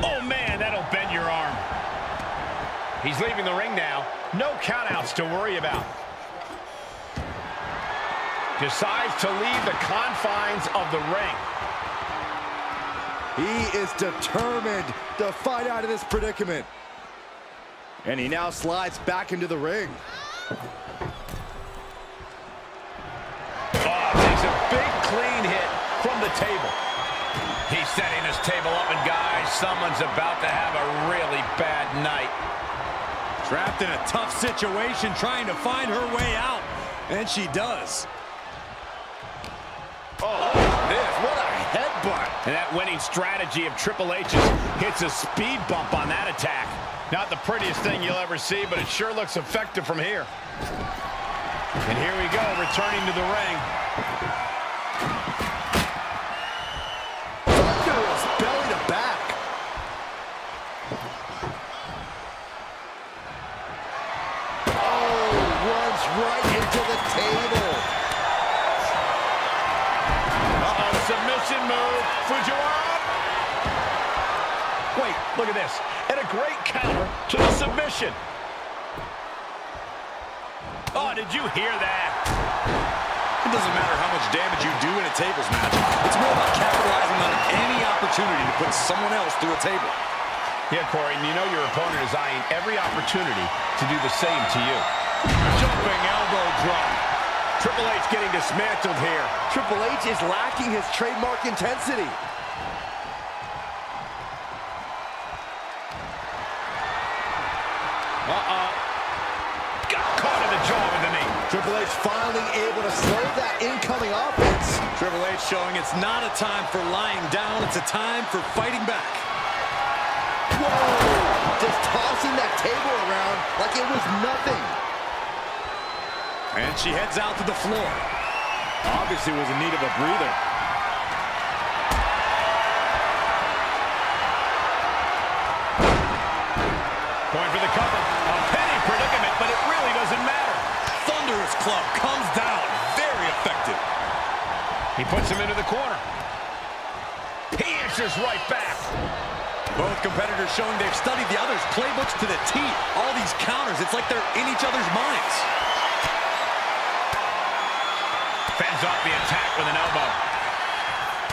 Oh, man, that'll bend your arm. He's leaving the ring now. No countouts to worry about. Decides to leave the confines of the ring. He is determined to fight out of this predicament. And he now slides back into the ring. Oh, takes a big clean hit from the table. He's setting this table up, and guys, someone's about to have a really bad night. Trapped in a tough situation, trying to find her way out. And she does. Oh, this, what a headbutt. And that winning strategy of Triple H's hits a speed bump on that attack. Not the prettiest thing you'll ever see, but it sure looks effective from here. And here we go, returning to the ring. Belly to back. Oh, runs right into the table. Uh-oh, submission move. Fujiwara. Wait, look at this. And a great counter to the submission. Oh, did you hear that? It doesn't matter how much damage you do in a tables match. It's more about capitalizing on any opportunity to put someone else through a table. Yeah, Corey, and you know your opponent is eyeing every opportunity to do the same to you. Jumping elbow drop. Triple H getting dismantled here. Triple H is lacking his trademark intensity. Got caught in the jaw with the knee. Triple H finally able to slow that incoming offense. Triple H showing it's not a time for lying down, it's a time for fighting back. Whoa! Just tossing that table around like it was nothing. And she heads out to the floor. Obviously was in need of a breather. Going for the cover. A penny predicament, but it really doesn't matter. Thunderous club comes down. Very effective. He puts him into the corner. He answers right back. Both competitors showing they've studied the other's playbooks to the T. All these counters, it's like they're in each other's minds. Fends off the attack with an elbow.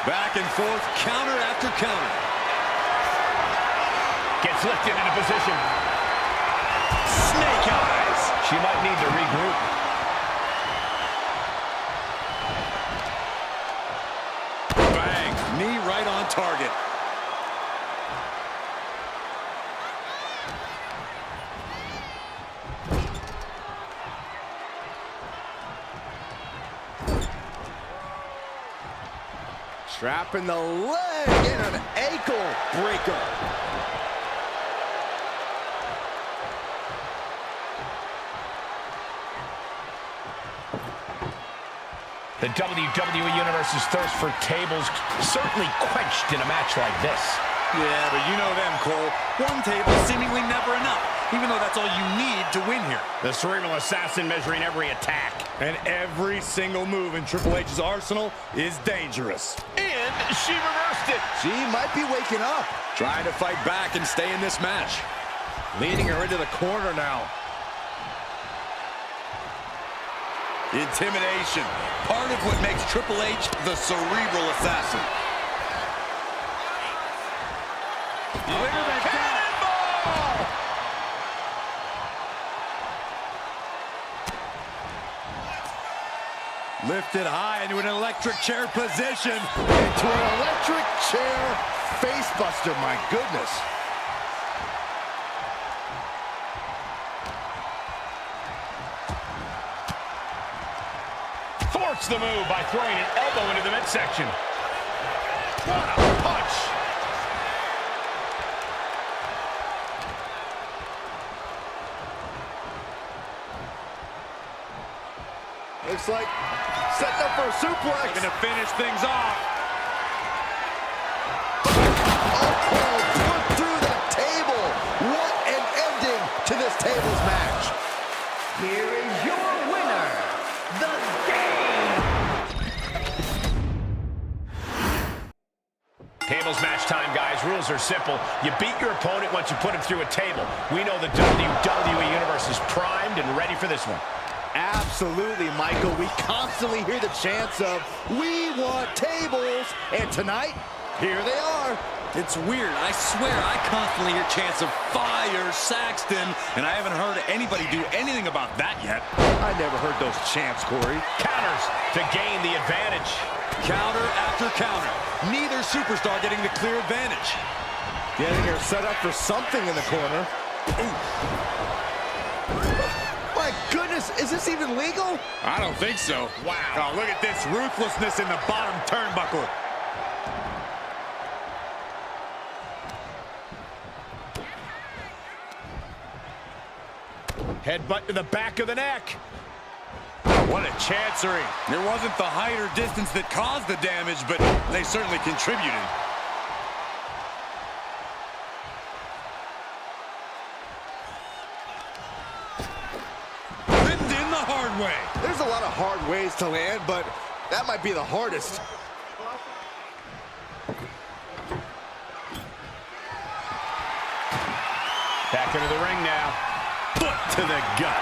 Back and forth, counter after counter. Gets lifted into position. She might need to regroup. Bang! Knee right on target. Trapping the leg and an ankle breaker. The WWE Universe's thirst for tables certainly quenched in a match like this. Yeah, but you know them, Cole. One table seemingly never enough, even though that's all you need to win here. The cerebral assassin measuring every attack. And every single move in Triple H's arsenal is dangerous. And she reversed it. She might be waking up. Trying to fight back and stay in this match. Leading her into the corner now. Intimidation, part of what makes Triple H the cerebral assassin. Lifted high into an electric chair position. Into an electric chair facebuster, my goodness. Forced the move by throwing an elbow into the midsection. What a punch! Looks like setting up for a suplex. Going to finish things off. Oh, put through the table. What an ending to this tables match. Here is your winner, The Game. Tables match time, guys. Rules are simple. You beat your opponent once you put him through a table. We know the WWE Universe is primed and ready for this one. Absolutely, Michael. We constantly hear the chants of, "We want tables." And tonight, here they are. It's weird. I swear I constantly hear chants of "Fire Saxton," and I haven't heard anybody do anything about that yet. I never heard those chants, Corey. Counters to gain the advantage. Counter after counter. Neither superstar getting the clear advantage. Getting her set up for something in the corner. My goodness, is this even legal? I don't think so. Wow. Oh, look at this ruthlessness in the bottom turnbuckle. Headbutt to the back of the neck. What a chancery. It wasn't the height or distance that caused the damage, but they certainly contributed. Pinned in the hard way. There's a lot of hard ways to land, but that might be the hardest. Back into the ring now. Foot to the gut.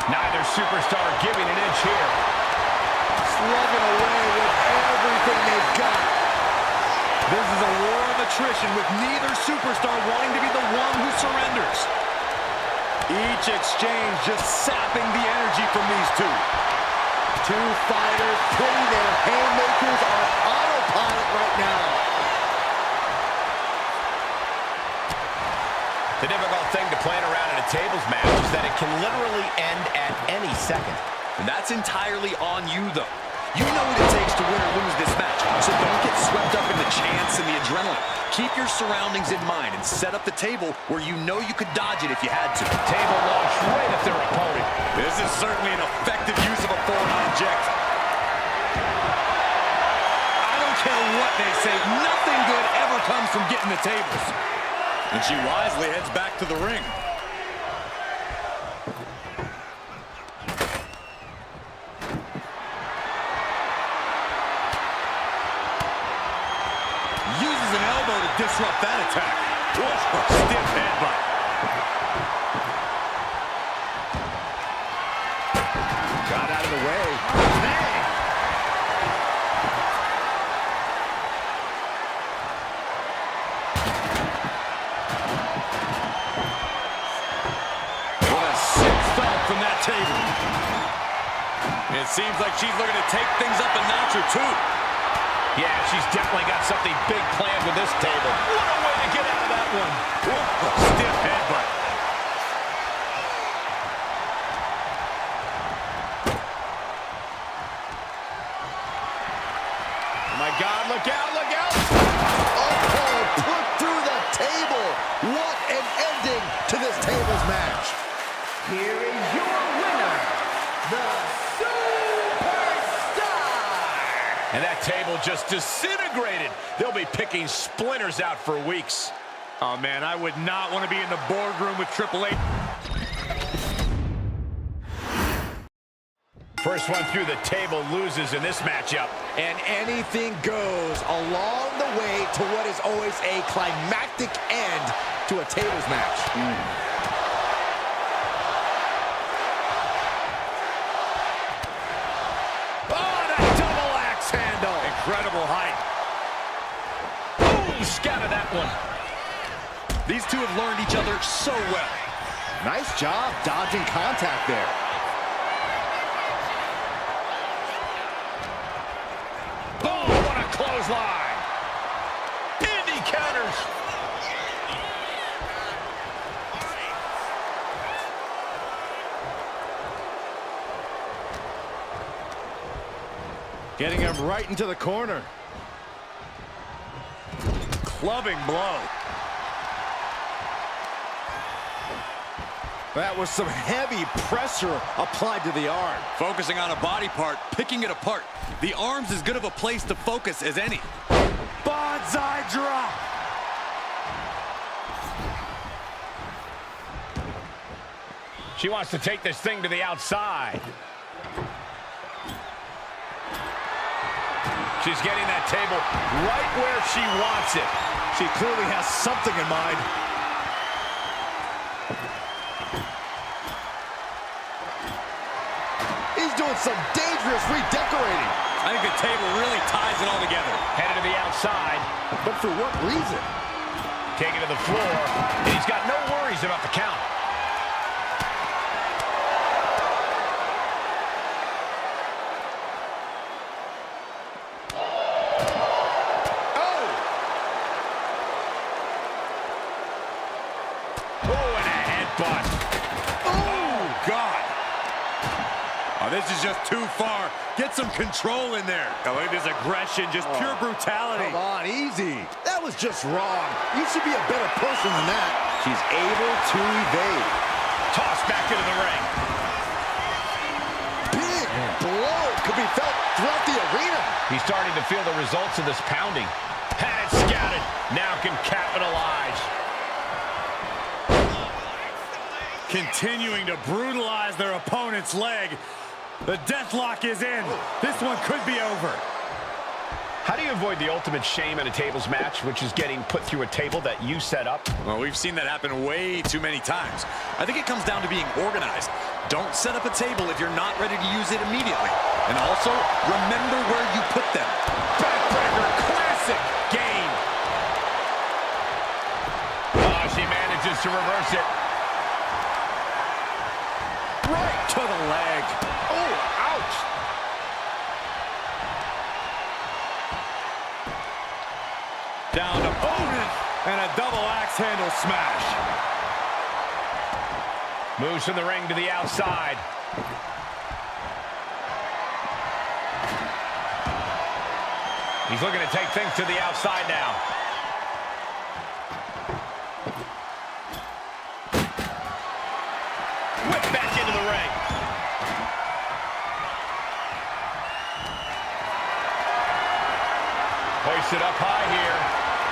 Neither superstar giving an inch here. Slugging away with everything they've got. This is a war of attrition with neither superstar wanting to be the one who surrenders. Each exchange just sapping the energy from these two. Two fighters putting their haymakers on autopilot right now. The difficult thing to plan around in a tables match is that it can literally end at any second. And that's entirely on you, though. You know what it takes to win or lose this match, so don't get swept up in the chants and the adrenaline. Keep your surroundings in mind and set up the table where you know you could dodge it if you had to. Table launched right at their opponent. This is certainly an effective use of a foreign object. I don't care what they say, nothing good ever comes from getting the tables. And she wisely heads back to the ring. Uses an elbow to disrupt that attack. Whoa, stiff headbutt. Got out of the way. Bang! What a sick It seems like she's looking to take things up a notch or two. Yeah, she's definitely got something big planned with this table. What a way to get out of that one. Stiff headbutt. Oh my God, look out, look out. Oh, put through the table. What an ending to this tables match. Here is your winner, the Superstar! And that table just disintegrated. They'll be picking splinters out for weeks. Oh, man, I would not want to be in the boardroom with Triple H. First one through the table loses in this matchup. And anything goes along the way to what is always a climactic end to a tables match. Oh, that double axe handle. Incredible height. Boom, scattered that one. These two have learned each other so well. Nice job dodging contact there. Boom, what a clothesline. Indy counters. Getting him right into the corner. Clubbing blow. That was some heavy pressure applied to the arm. Focusing on a body part, picking it apart. The arm's as good of a place to focus as any. Bonsai drop. She wants to take this thing to the outside. She's getting that table right where she wants it. She clearly has something in mind. He's doing some dangerous redecorating. I think the table really ties it all together. Headed to the outside. But for what reason? Taking to the floor. And he's got no worries about the count. This is just too far. Get some control in there. Oh, look at this aggression, just pure brutality. Come on, easy. That was just wrong. You should be a better person than that. She's able to evade. Tossed back into the ring. Big blow could be felt throughout the arena. He's starting to feel the results of this pounding. Had it scouted. Now can capitalize. Continuing to brutalize their opponent's leg. The deathlock is in. This one could be over. How do you avoid the ultimate shame in a tables match, which is getting put through a table that you set up? Well, we've seen that happen way too many times. I think it comes down to being organized. Don't set up a table if you're not ready to use it immediately. And also, remember where you put them. Backbreaker, classic game. Oh, she manages to reverse it. Right to the leg. Oh, ouch. Down opponent and a double axe handle smash. Moves from the ring to the outside. He's looking to take things to the outside now. Whip back into the ring. Hoisted up high here.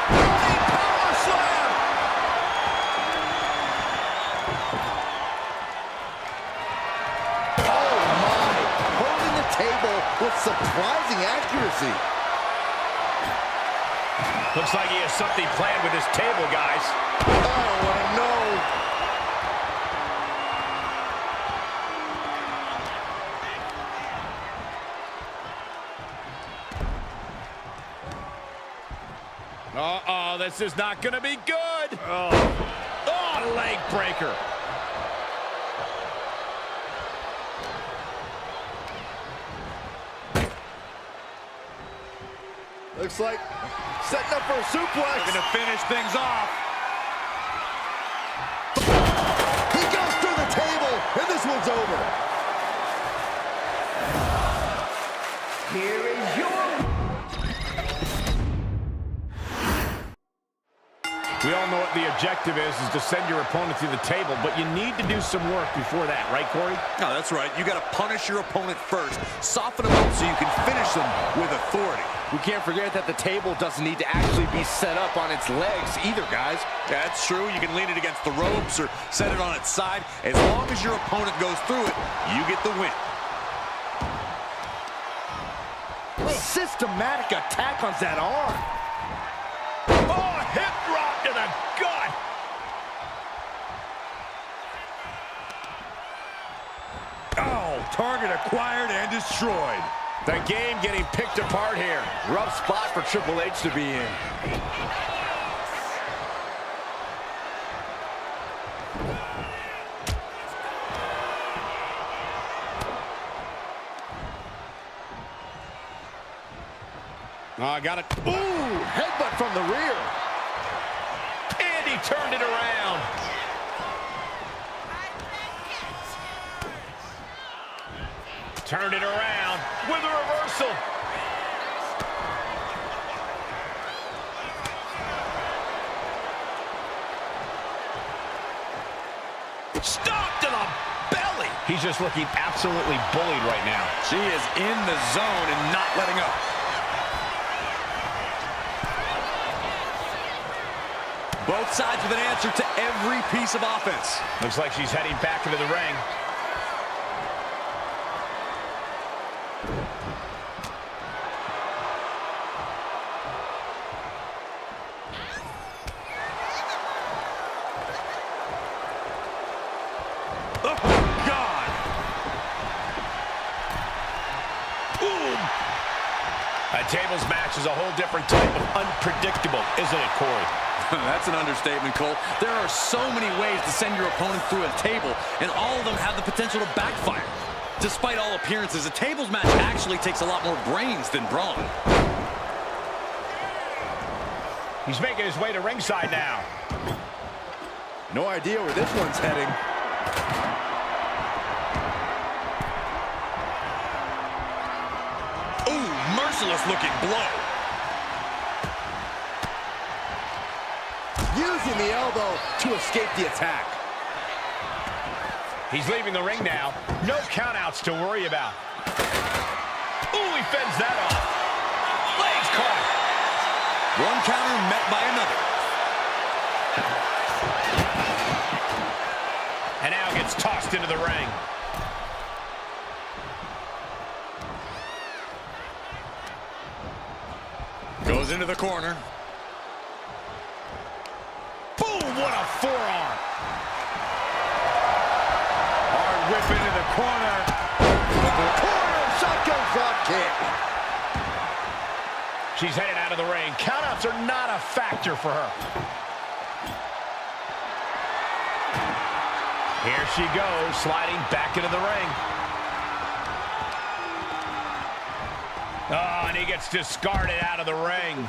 Running power slam. Oh, my. Holding the table with surprising accuracy. Looks like he has something planned with his table, guys. Oh, no. Uh-oh, this is not going to be good. Oh, leg breaker. Looks like setting up for a suplex. Looking to finish things off. He goes through the table, and this one's over. Here is your... We all know what the objective is to send your opponent to the table, but you need to do some work before that, right, Corey? No, that's right. You got to punish your opponent first, soften them up so you can finish them with authority. We can't forget that the table doesn't need to actually be set up on its legs either, guys. Yeah, that's true. You can lean it against the ropes or set it on its side. As long as your opponent goes through it, you get the win. Systematic attack on that arm. Oh, hip drop to the gut. Oh, target acquired and destroyed. The game getting picked apart here. Rough spot for Triple H to be in. Oh, I got it. Ooh, headbutt from the rear. And he turned it around. Turned it around with a reversal. Stop to the belly. He's just looking absolutely bullied right now. She is in the zone and not letting up. Both sides with an answer to every piece of offense. Looks like she's heading back into the ring. Oh, God. Boom. A tables match is a whole different type of unpredictable, isn't it, Corey? That's an understatement, Cole. There are so many ways to send your opponent through a table, and all of them have the potential to backfire. Despite all appearances, a tables match actually takes a lot more brains than brawn. He's making his way to ringside now. No idea where this one's heading. Ooh, merciless looking blow. Using the elbow to escape the attack. He's leaving the ring now. No countouts to worry about. Ooh, he fends that off. Legs caught. One counter met by another. And now gets tossed into the ring. Goes into the corner. Boom, what a forearm. Hard whip into the corner. Corner shotgun drop kick. She's headed out of the ring. Countouts are not a factor for her. Here she goes, sliding back into the ring. Oh, and he gets discarded out of the ring.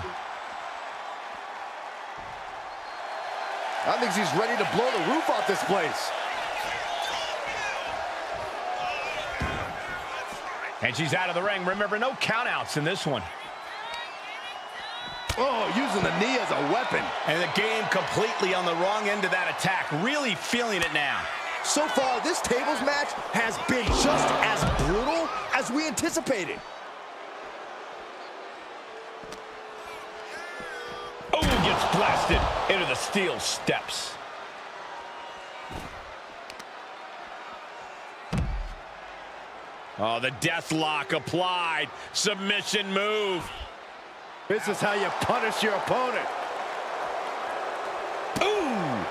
I think she's ready to blow the roof off this place. And she's out of the ring. Remember, no countouts in this one. Oh, using the knee as a weapon. And the game completely on the wrong end of that attack. Really feeling it now. So far, this tables match has been just as brutal as we anticipated. Oh, gets blasted into the steel steps. Oh, the death lock applied. Submission move. This is how you punish your opponent. Ooh!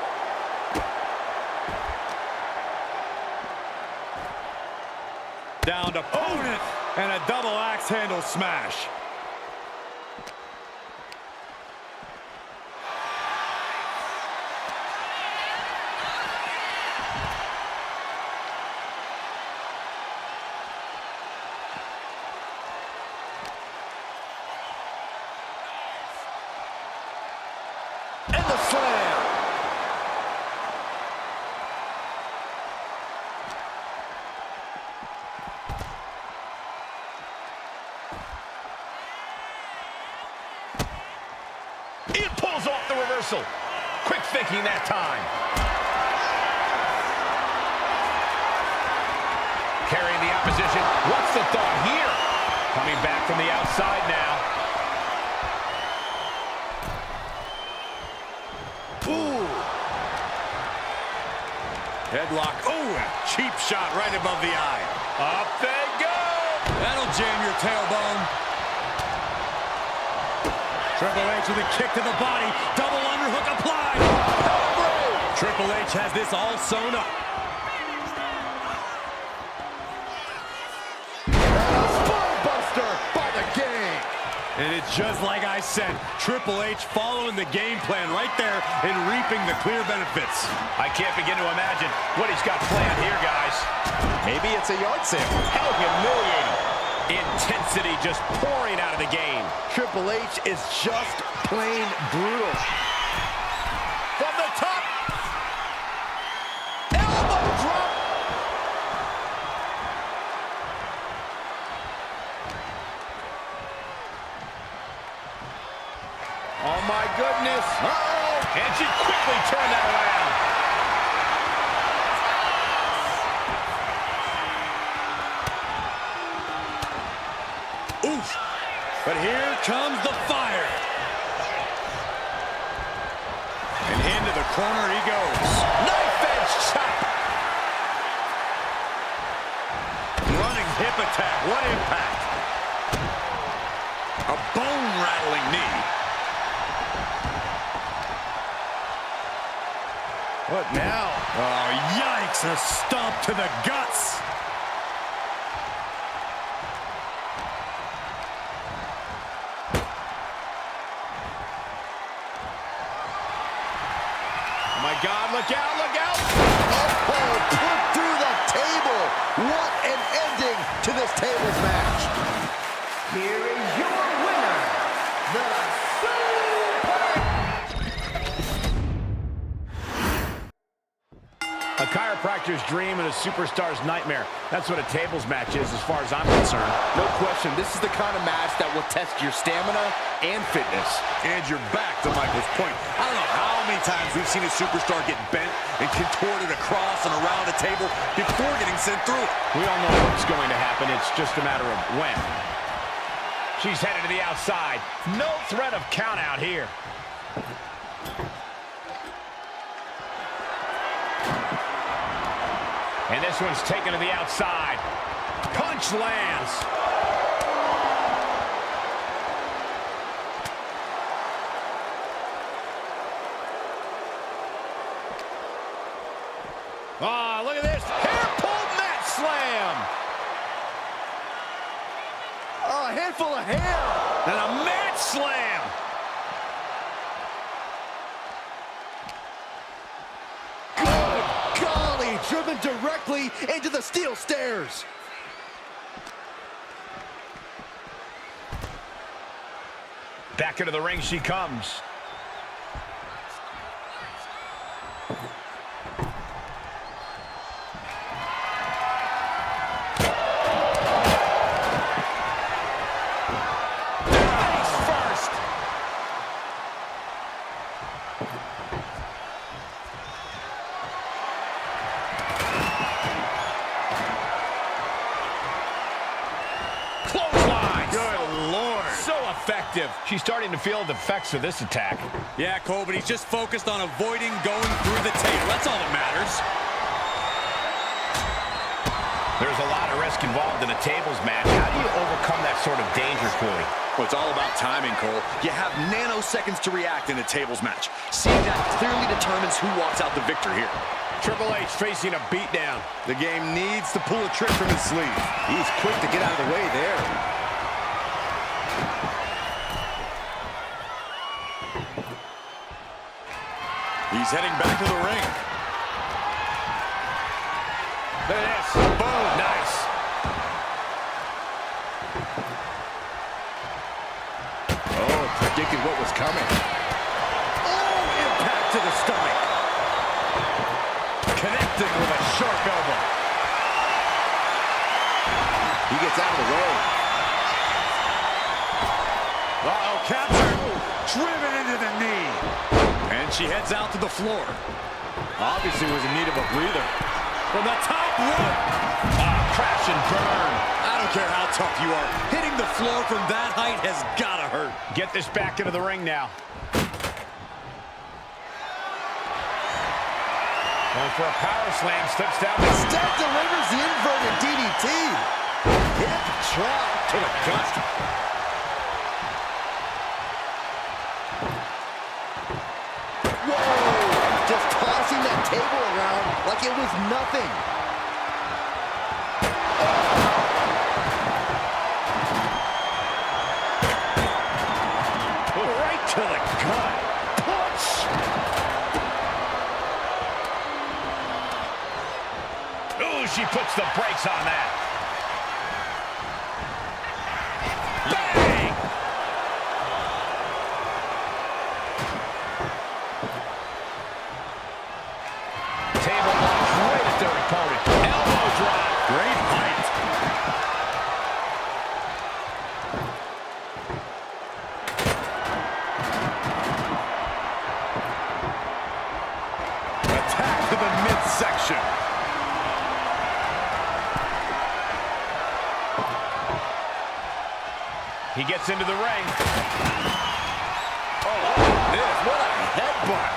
Down to opponent and a double axe handle smash. reversal. Quick thinking that time. Carrying the opposition. What's the thought here? Coming back from the outside now. Ooh. Headlock. Oh, cheap shot right above the eye. Up they go. That'll jam your tailbone. Triple H with a kick to the body. Double underhook applied. Triple H has this all sewn up. Spinebuster by the game. And it's just like I said, Triple H following the game plan right there and reaping the clear benefits. I can't begin to imagine what he's got planned here, guys. Maybe it's a yard sale. How humiliating. Intensity just pouring out of the game. Triple H is just plain brutal. From the top. Elbow drop. Oh, my goodness. Uh-oh. And she quickly turned that around. Oof. But here comes the fire. And into the corner he goes. Knife edge chop. Running hip attack. What impact. A bone-rattling knee. What now? Oh, yikes. A stomp to the guts. Oh, my God. Look out. Look out. Oh, put through the table. What an ending to this tables match. Here is your winner, the A chiropractor's dream and a superstar's nightmare. That's what a tables match is as far as I'm concerned. No question, this is the kind of match that will test your stamina and fitness. And you're back to Michael's point. I don't know how many times we've seen a superstar get bent and contorted across and around a table before getting sent through it. We all know what's going to happen. It's just a matter of when. She's headed to the outside. No threat of count out here. And this one's taken to the outside. Punch lands. Oh, look at this. Hair pull mat slam. Oh, a handful of hair. And a mat slam. Good golly, driven directly into the steel stairs. Back into the ring she comes. She's starting to feel the effects of this attack. Yeah, Cole, but he's just focused on avoiding going through the table. That's all that matters. There's a lot of risk involved in a tables match. How do you overcome that sort of danger, Corey? Well, it's all about timing, Cole. You have nanoseconds to react in a tables match. Seeing that clearly determines who walks out the victor here. Triple H facing a beatdown. The game needs to pull a trick from his sleeve. He's quick to get out of the way there. He's heading back to the ring. Look at this. Boom. Nice. Oh, predicted what was coming. Oh, impact to the stomach. Connected with a sharp elbow. He gets out of the way. Uh-oh, captured. Driven into the knee. she heads out to the floor. Obviously was in need of a breather. From the top rope. Crash and burn. I don't care how tough you are. Hitting the floor from that height has got to hurt. Get this back into the ring now. Going for a power slam, slips down. Instead delivers the inverted DDT. Hip drop to the gut. Whoa! Just tossing that table around like it was nothing. Right to the gut. Punch. Ooh, she puts the brakes on that. Bang! Table launch right at their opponent. Elbow drop. Great height. Attack to the midsection. He gets into the ring. What a headbutt.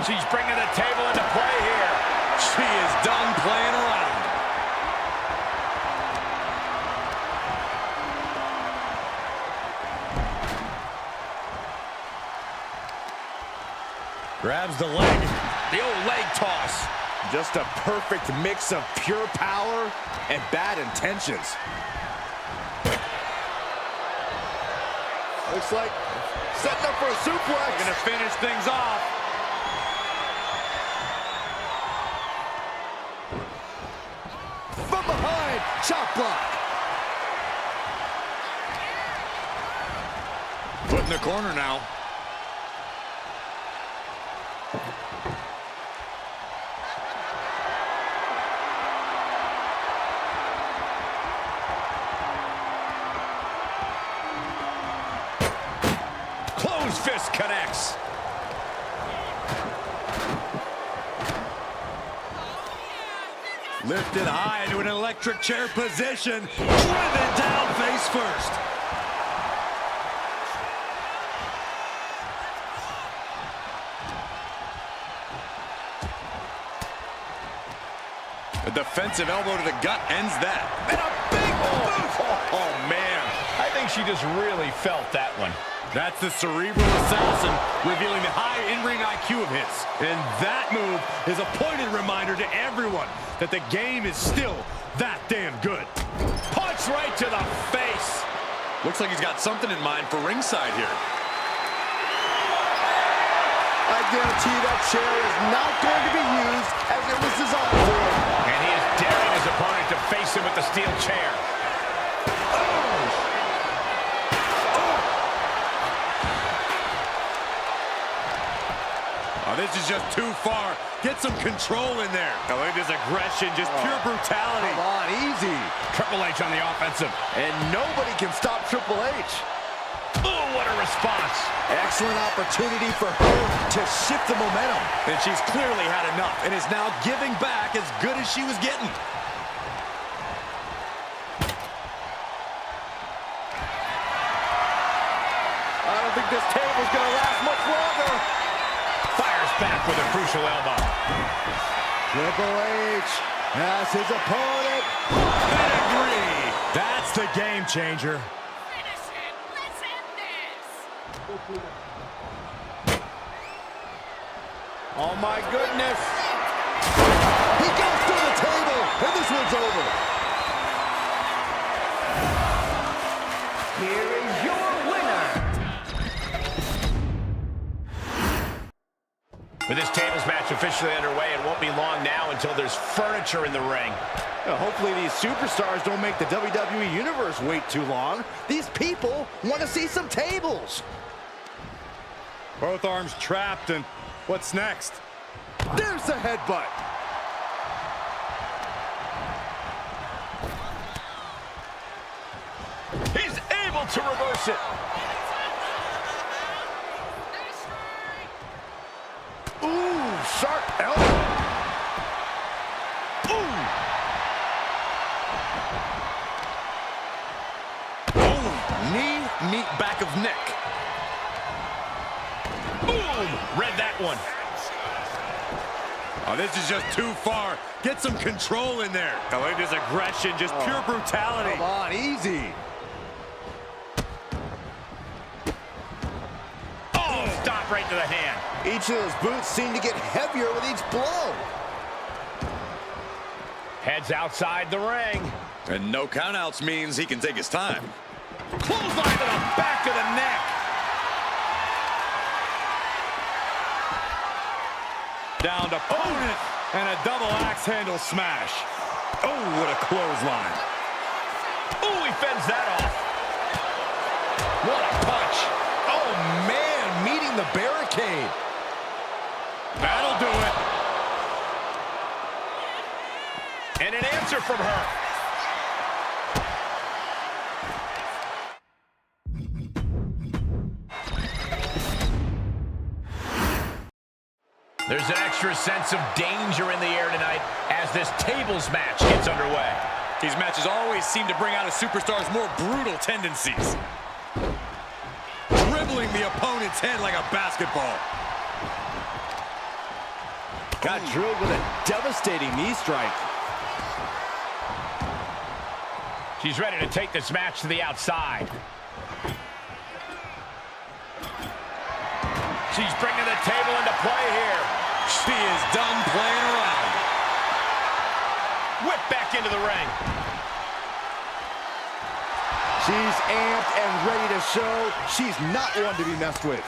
She's bringing the table into play here. She is done playing around. Grabs the leg. The old leg toss. Just a perfect mix of pure power and bad intentions. Looks like setting up for a suplex. Gonna finish things off. From behind, chop block. Put in the corner now. Closed fist connects. Lifted high into an electric chair position. Driven down face first. A defensive elbow to the gut ends that. And a big boot. Oh, man. I think she just really felt that one. That's the cerebral assassin revealing the high in-ring IQ of his. And that move is a pointed reminder to everyone that the game is still that damn good. Punch right to the face. Looks like he's got something in mind for ringside here. I guarantee that chair is not going to be used as it was designed for. And he is daring his opponent to face him with the steel chair. Oh, this is just too far. Get some control in there. Oh, look at this aggression, just pure brutality. Come on, easy. Triple H on the offensive. And nobody can stop Triple H. Oh, what a response. Excellent opportunity for her to shift the momentum. And she's clearly had enough and is now giving back as good as she was getting. I don't think this table's going to last much longer. Fires back with a crucial elbow. Triple H has his opponent. Pedigree. That's the game changer. Finish it! Let's end this! Oh my goodness. He goes through the table, and this one's over. Here is your winner. With this tables match officially underway, it won't be long now until there's furniture in the ring. Hopefully these superstars don't make the WWE Universe wait too long. These people want to see some tables. Both arms trapped, and what's next? There's the headbutt. He's able to reverse it. back of neck. Boom! Read that one. Oh, this is just too far. Get some control in there. Oh, look at this aggression, just pure brutality. Come on, easy. Oh, stop right to the hand. Each of those boots seem to get heavier with each blow. Heads outside the ring. And no countouts means he can take his time. Clothesline to the back of the neck. Down to opponent, and a double axe handle smash. Oh, what a clothesline. Oh, he fends that off. What a punch. Oh, man, meeting the barricade. That'll do it. And an answer from her. There's an extra sense of danger in the air tonight as this tables match gets underway. These matches always seem to bring out a superstar's more brutal tendencies. Dribbling the opponent's head like a basketball. Got drilled with a devastating knee strike. She's ready to take this match to the outside. She's bringing the table into play here. She is done playing around. Whip back into the ring. She's amped and ready to show she's not one to be messed with.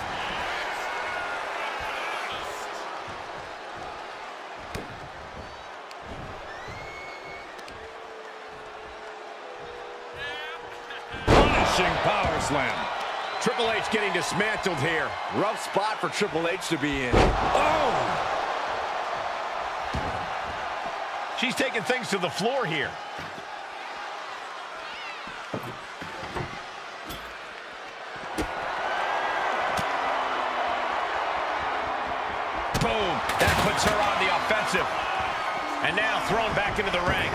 Punishing power slam. Triple H getting dismantled here. Rough spot for Triple H to be in. Oh! She's taking things to the floor here. Boom! That puts her on the offensive. And now thrown back into the ring.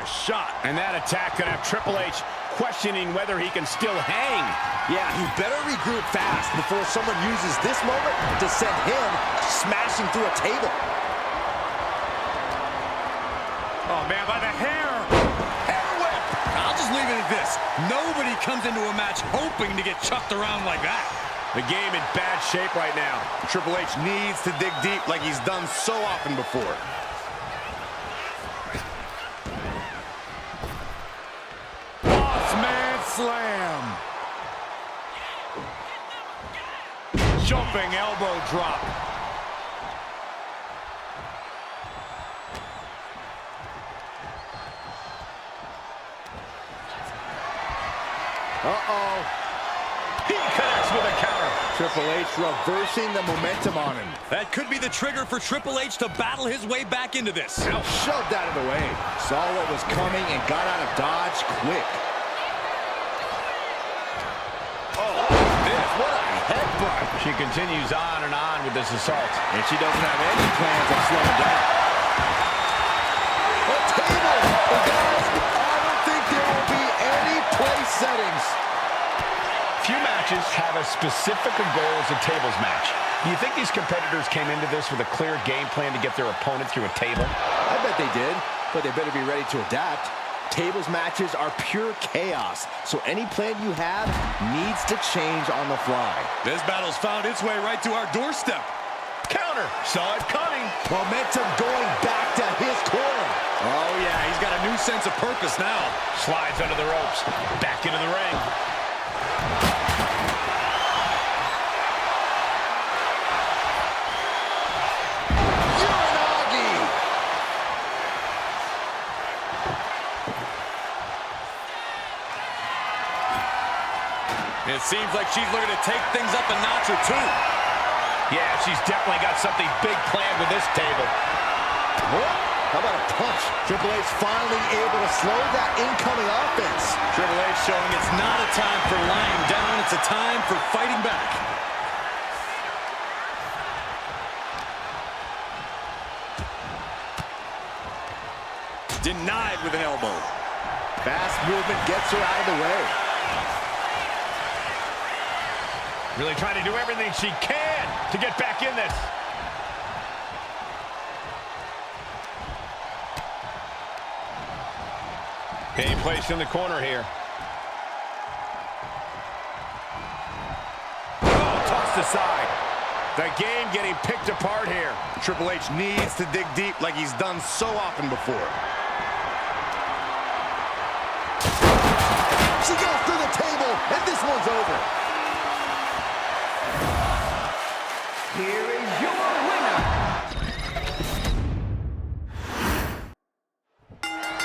Shot. And that attack could have Triple H questioning whether he can still hang. Yeah, he better regroup fast before someone uses this moment to send him smashing through a table. Oh, man, by the hair. Hair whip. I'll just leave it at this. Nobody comes into a match hoping to get chucked around like that. The game in bad shape right now. Triple H needs to dig deep like he's done so often before. Slam. Jumping elbow drop. Uh-oh. He connects with a counter. Triple H reversing the momentum on him. That could be the trigger for Triple H to battle his way back into this. Now shoved out of the way. Saw what was coming and got out of dodge quick. What a headbutt. She continues on and on with this assault. And she doesn't have any plans of slowing down. A table! And guys, I don't think there will be any place settings. Few matches have as specific a goal as a tables match. Do you think these competitors came into this with a clear game plan to get their opponent through a table? I bet they did, but they better be ready to adapt. Tables matches are pure chaos, so any plan you have needs to change on the fly. This battle's found its way right to our doorstep. Counter. Saw it coming. Momentum going back to his corner. Oh, yeah, he's got a new sense of purpose now. Slides under the ropes. Back into the ring. It seems like she's looking to take things up a notch or two. Yeah, she's definitely got something big planned with this table. What? How about a punch? Triple H finally able to slow that incoming offense. Triple H showing it's not a time for lying down, it's a time for fighting back. Denied with an elbow. Fast movement gets her out of the way. Really trying to do everything she can to get back in this. Being placed in the corner here. Oh, tossed aside. The game getting picked apart here. Triple H needs to dig deep like he's done so often before. She goes through the table, and this one's over. Here is your winner.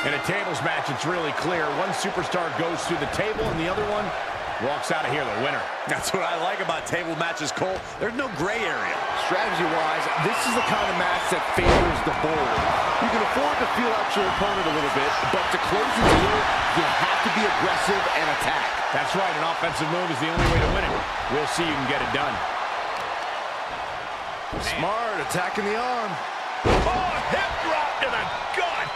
In a tables match, it's really clear. One superstar goes through the table, and the other one walks out of here the winner. That's what I like about table matches, Cole. There's no gray area. Strategy-wise, this is the kind of match that favors the bold. You can afford to feel out your opponent a little bit, but to close the deal, you have to be aggressive and attack. That's right, an offensive move is the only way to win it. We'll see you can get it done. Smart, attacking the arm. Oh, hip drop to the gut.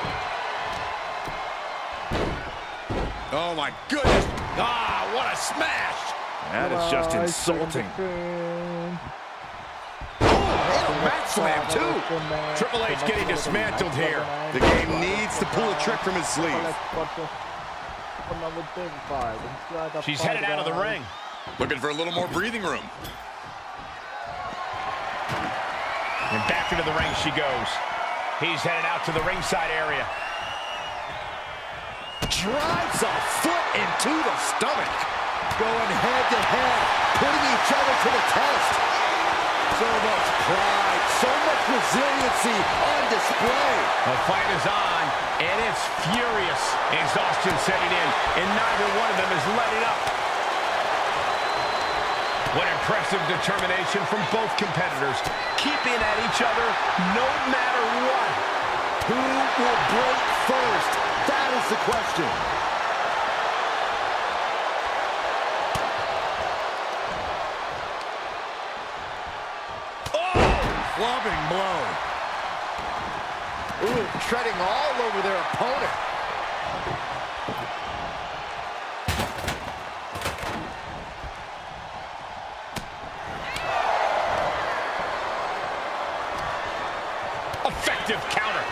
Oh, my goodness. Ah, what a smash. That is just insulting. Mat slam, too. Triple H getting dismantled here. The game needs to pull a trick from his sleeve. She's headed out of the ring. Looking for a little more breathing room. And back into the ring she goes. He's headed out to the ringside area. Drives a foot into the stomach. Going head to head, putting each other to the test. So much pride, so much resiliency on display. The fight is on, and it's furious. Exhaustion setting in, and neither one of them is letting up. What impressive determination from both competitors, keeping at each other no matter what. Who will break first? That is the question. Clubbing blow. Ooh, treading all over their opponent. Effective counter.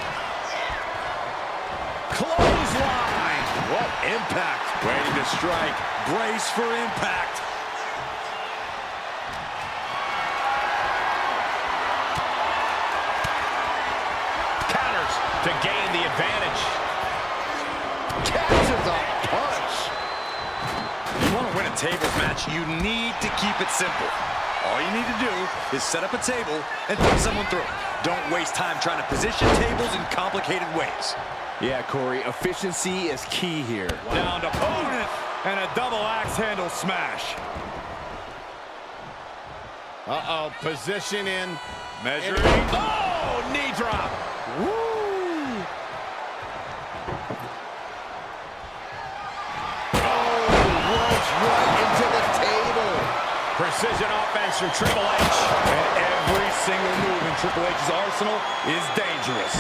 Clothesline. What impact. Waiting to strike. Brace for impact. To gain the advantage. Catches a punch. You want to win a tables match, you need to keep it simple. All you need to do is set up a table and put someone through. Don't waste time trying to position tables in complicated ways. Yeah, Corey, efficiency is key here. Down to opponent and a double axe handle smash. Uh-oh, position in. Measuring. Oh, knee drop. Woo! Right into the table. Precision offense from Triple H. And every single move in Triple H's arsenal is dangerous.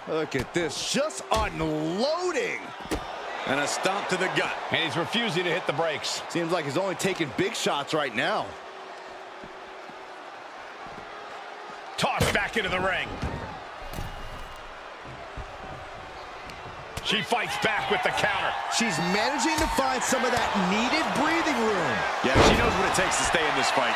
Look at this, just unloading. And a stomp to the gut. And he's refusing to hit the brakes. Seems like he's only taking big shots right now. Tossed back into the ring. She fights back with the counter. She's managing to find some of that needed breathing room. Yeah, she knows what it takes to stay in this fight.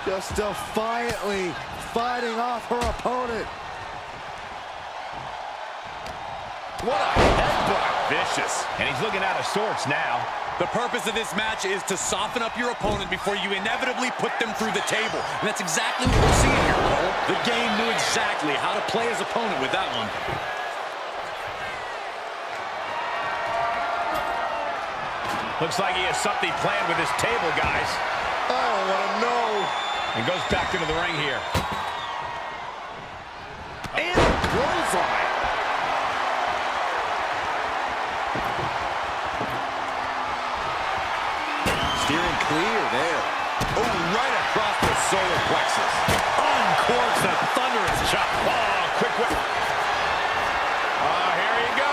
Just defiantly fighting off her opponent. What a headbutt. Vicious. And he's looking out of sorts now. The purpose of this match is to soften up your opponent before you inevitably put them through the table. And that's exactly what we're seeing here, Cole. The game knew exactly how to play his opponent with that one. Looks like he has something planned with his table, guys. I don't want to know. And goes back into the ring here. And a clothesline. Steering clear there. Oh, right across the solar plexus. Uncorks a thunderous chop. Oh, quick whip. Oh, here you go.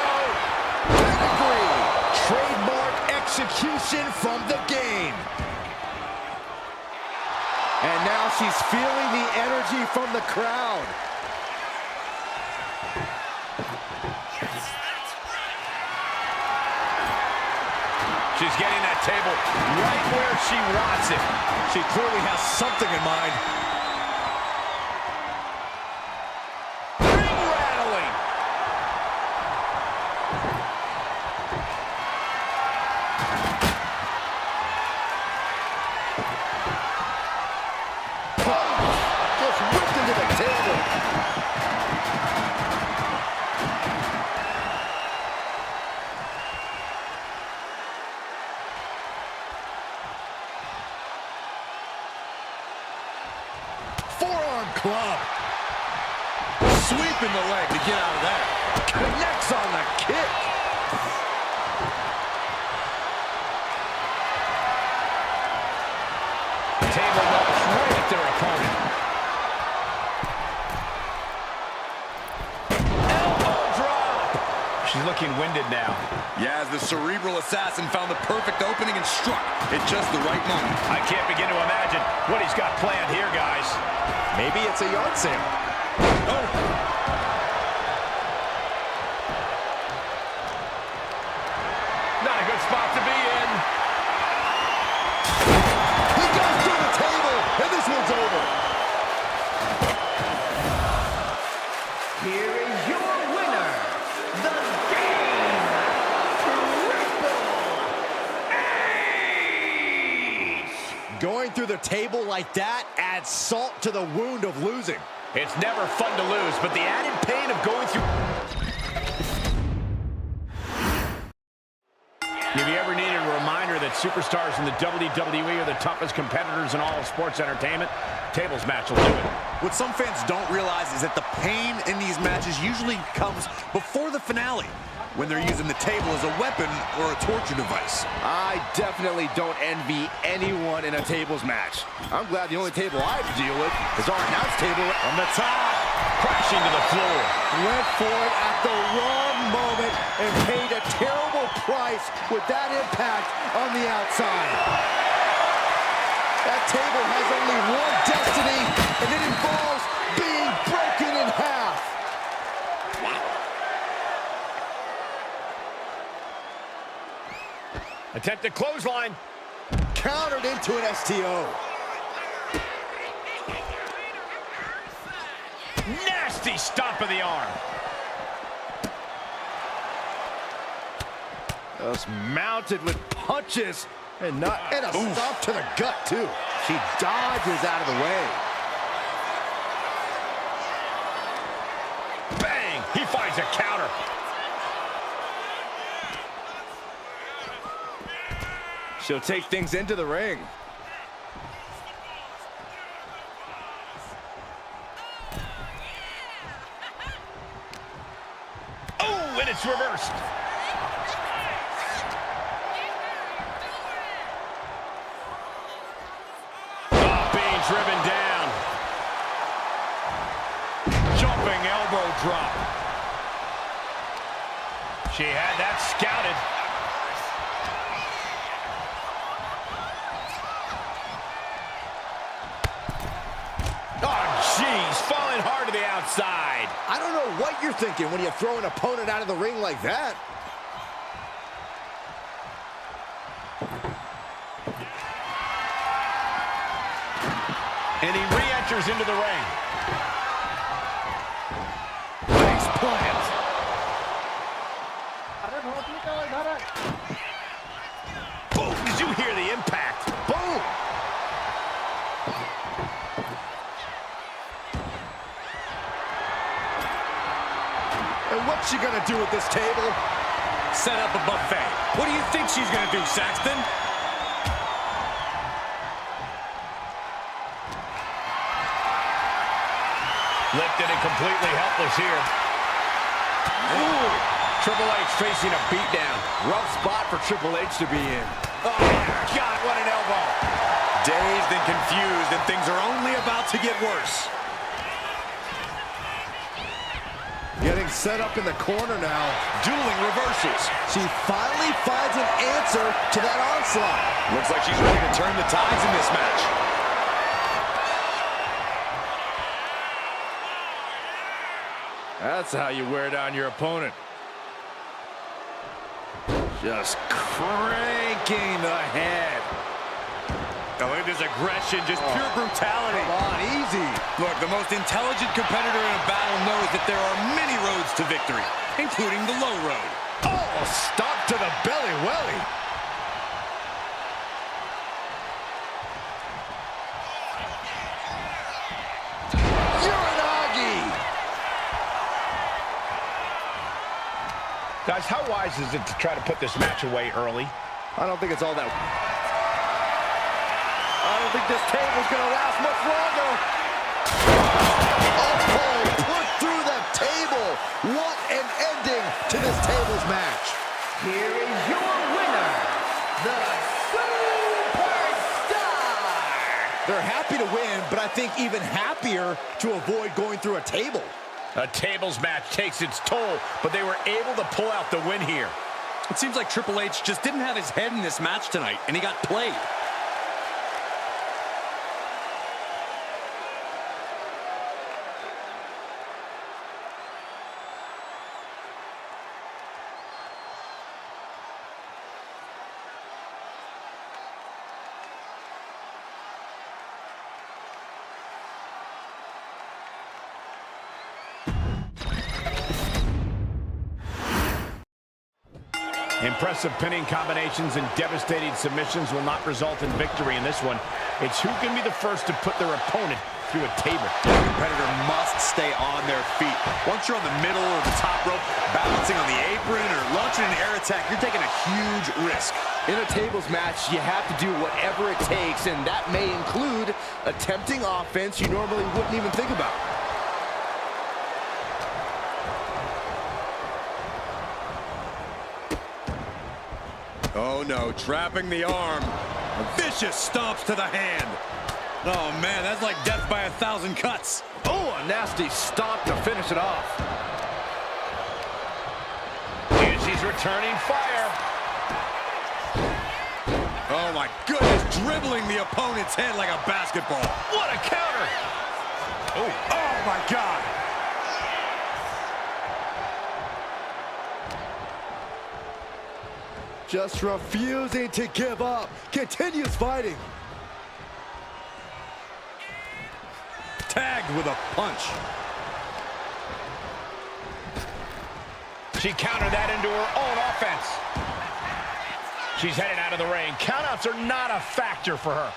Pedigree. Trademark execution from the game. And now she's feeling the energy from the crowd. She's getting that table right where she wants it. She clearly has something in mind. Ring rattling. Just whipped into the table. Forearm club. Sweeping the leg to get out of that. Connects on the kick. Table knocks right at their opponent. Elbow drop. She's looking winded now. Yeah, as the cerebral assassin found the perfect opening and struck at just the right moment. I can't begin to imagine what he's got planned here, guys. Maybe it's a yard sale. Oh. Not a good spot to be in. He goes through the table, and this one's over. Here is your winner, the Game Triple H. Going through the table like that adds salt to the wound of losing. It's never fun to lose, but the added pain of going through... Have you ever needed a reminder that superstars in the WWE are the toughest competitors in all of sports entertainment? Tables match will do it. What some fans don't realize is that the pain in these matches usually comes before the finale, when they're using the table as a weapon or a torture device. I definitely don't envy anyone in a tables match. I'm glad the only table I have to deal with is our announce table. From the top, crashing to the floor. Went for it at the wrong moment and paid a terrible price with that impact on the outside. That table has only one destiny, and it involves being broken in half. Attempted clothesline. Countered into an STO. Nasty stomp of the arm. Just mounted with punches and a stomp to the gut too. She dodges out of the way. Bang! He finds a counter. She'll take things into the ring. Oh, and it's reversed. Oh, being driven down. Jumping elbow drop. She had that scouted. Jeez, falling hard to the outside. I don't know what you're thinking when you throw an opponent out of the ring like that. And he re-enters into the ring. Face plant. hear the impact. Boom! And what's she gonna do with this table? Set up a buffet. What do you think she's gonna do, Saxton? Lifted and completely helpless here. Ooh. Triple H facing a beatdown. Rough spot for Triple H to be in. Oh, God, what an elbow. Dazed and confused, and things are only about to get worse. Getting set up in the corner now. Dueling reversals. She finally finds an answer to that onslaught. Looks like she's ready to turn the tides in this match. That's how you wear down your opponent. Just cranking the head. Oh, look at this aggression, just pure brutality. Come on, easy. Look, the most intelligent competitor in a battle knows that there are many roads to victory, including the low road. Oh, stop to the belly welly. Guys, how wise is it to try to put this match away early? I don't think it's all that. I don't think this table's gonna last much longer. Oh, put through the table. What an ending to this tables match. Here is your winner, the Superstar. They're happy to win, but I think even happier to avoid going through a table. A tables match takes its toll, but they were able to pull out the win here. It seems like Triple H just didn't have his head in this match tonight, and he got played. Impressive pinning combinations and devastating submissions will not result in victory in this one. It's who can be the first to put their opponent through a table. The competitor must stay on their feet. Once you're on the middle or the top rope, balancing on the apron or launching an air attack, you're taking a huge risk. In a tables match, you have to do whatever it takes, and that may include attempting offense you normally wouldn't even think about. Oh no, trapping the arm. Vicious stomps to the hand. Oh man, that's like death by 1,000 cuts. Oh, a nasty stomp to finish it off. And she's returning fire. Oh my goodness, dribbling the opponent's head like a basketball. What a counter. Oh my God. Just refusing to give up. Continues fighting. Tagged with a punch. She countered that into her own offense. She's headed out of the ring. Countouts are not a factor for her.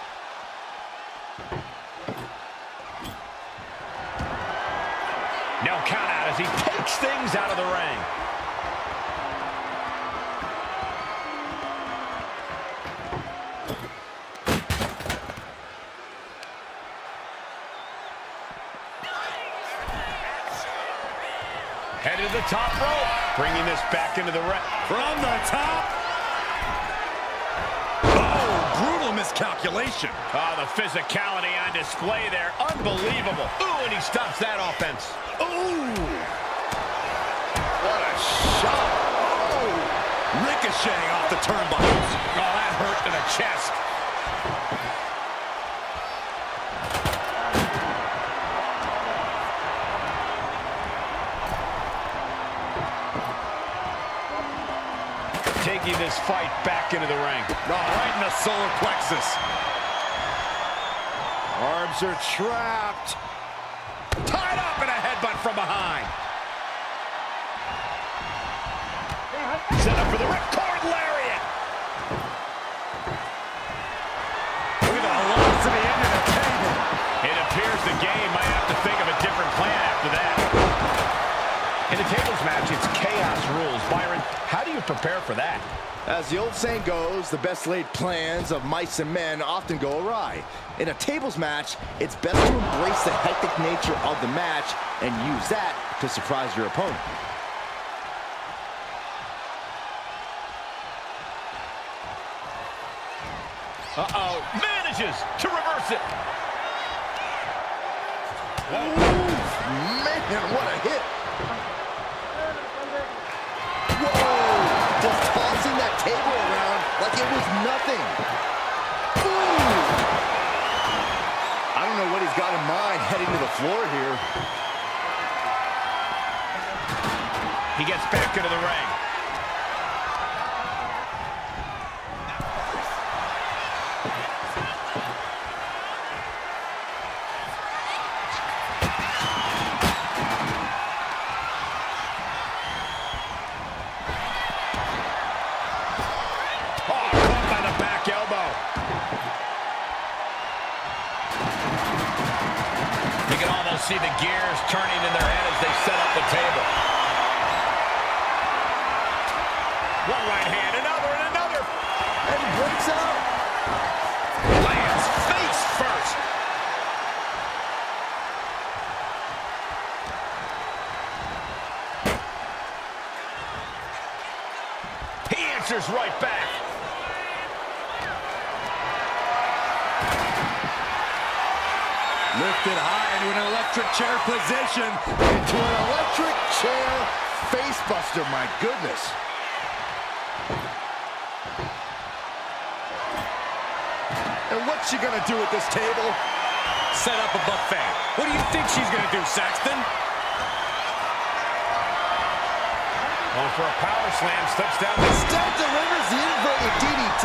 No count out as he takes things out of the ring. Headed to the top rope, bringing this back into the ring. From the top. Oh, brutal miscalculation. Oh, the physicality on display there. Unbelievable. Ooh, and he stops that offense. Ooh. What a shot. Oh. Ricocheting off the turnbuckles. Oh, that hurt to the chest. Taking this fight back into the ring. Oh, right in the solar plexus. Arms are trapped. Tied up and a headbutt from behind. Set up for the ripcord lariat. there's the game. Might have to think of a different plan after that. In a tables match, it's chaos rules. Byron, how do you prepare for that? As the old saying goes, the best laid plans of mice and men often go awry. In a tables match, it's best to embrace the hectic nature of the match and use that to surprise your opponent. Uh-oh, manages to reverse it. Ooh, man, what a hit. Whoa, just tossing that table around like it was nothing. Ooh. I don't know what he's got in mind heading to the floor here. He gets back into the ring. See the gears turning in their head as they set up the table. One right hand, another, and another. And he breaks out. Lands face first. He answers right back. Lifted high into an electric chair position. Into an electric chair facebuster, my goodness. And what's she gonna do at this table? Set up a buffet. What do you think she's gonna do, Saxton? Going for a power slam, steps down. Instead delivers the inverted DDT.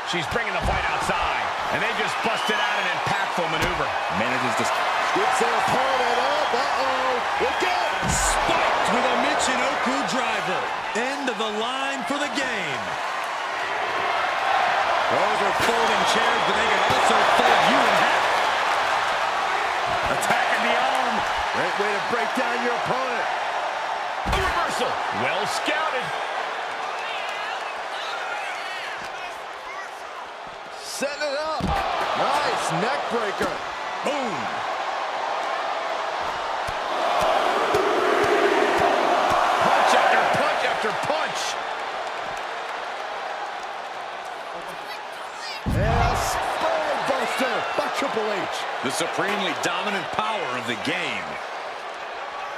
She's bringing the fight outside, and they just busted out an impactful maneuver. Manages to scoops their opponent up. Uh-oh. Look out. Spiked with a Michinoku driver. End of the line for the game. Those are folding chairs, but they can also fold you in half. Attacking the arm. Great way to break down your opponent. A reversal. Well scouted. Setting it up. Nice neck breaker. Boom. Punch after punch after punch. And a spine buster by Triple H. The supremely dominant power of the game.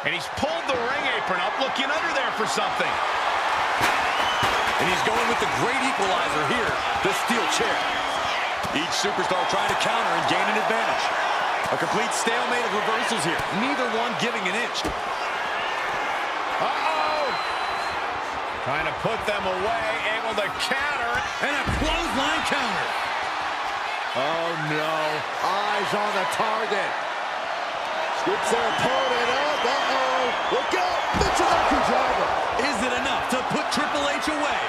And he's pulled the ring apron up, looking under there for something. And he's going with the great equalizer here, the steel chair. Each superstar trying to counter and gain an advantage. A complete stalemate of reversals here, neither one giving an inch. Uh-oh! Trying to put them away, able to counter. And a clothesline counter. Oh, no. Eyes on the target. Scoops their opponent up. Uh-oh. Look out. Michinoku driver. Is it enough to put Triple H away?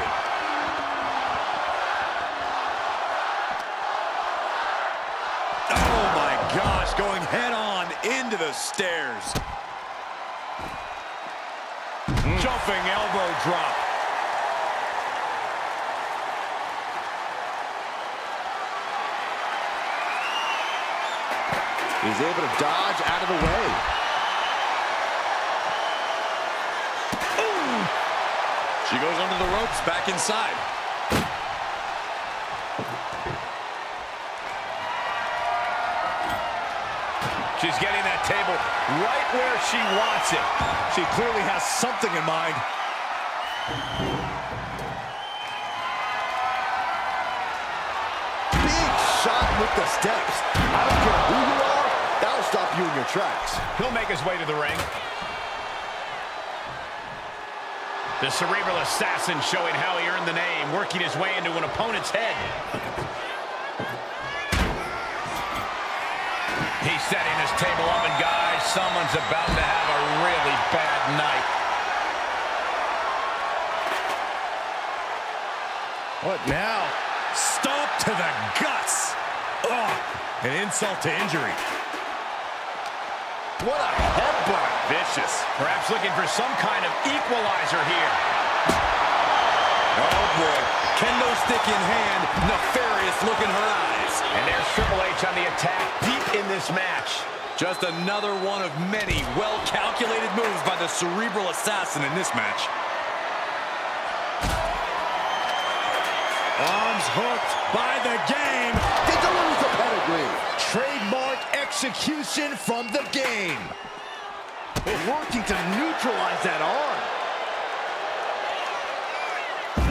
Oh, my gosh. Going head-on into the stairs. Jumping elbow drop. He's able to dodge out of the way. Ooh. She goes under the ropes, back inside. She's getting that table right where she wants it. She clearly has something in mind. Big shot with the steps. I don't care who you are, that'll stop you in your tracks. He'll make his way to the ring. The cerebral assassin showing how he earned the name, working his way into an opponent's head. He's setting his table up, and guys, someone's about to have a really bad night. What now? Stomp to the guts. An insult to injury. What a headbutt. Vicious. Perhaps looking for some kind of equalizer here. Oh, boy. Kendo stick in hand, nefarious look in her eyes. And there's Triple H on the attack deep in this match. Just another one of many well-calculated moves by the cerebral assassin in this match. Arms hooked by the game. He delivers the pedigree. Trademark execution from the game. Working to neutralize that arm.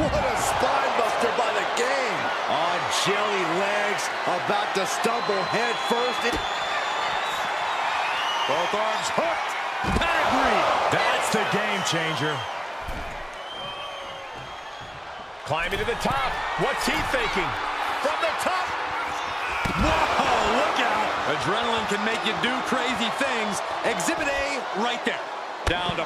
What a spine buster by the game. On jelly legs, about to stumble head first. Both arms hooked. Pedigree. That's the game changer. Climbing to the top. What's he thinking? From the top. Whoa, look out. Adrenaline can make you do crazy things. Exhibit A right there. Down to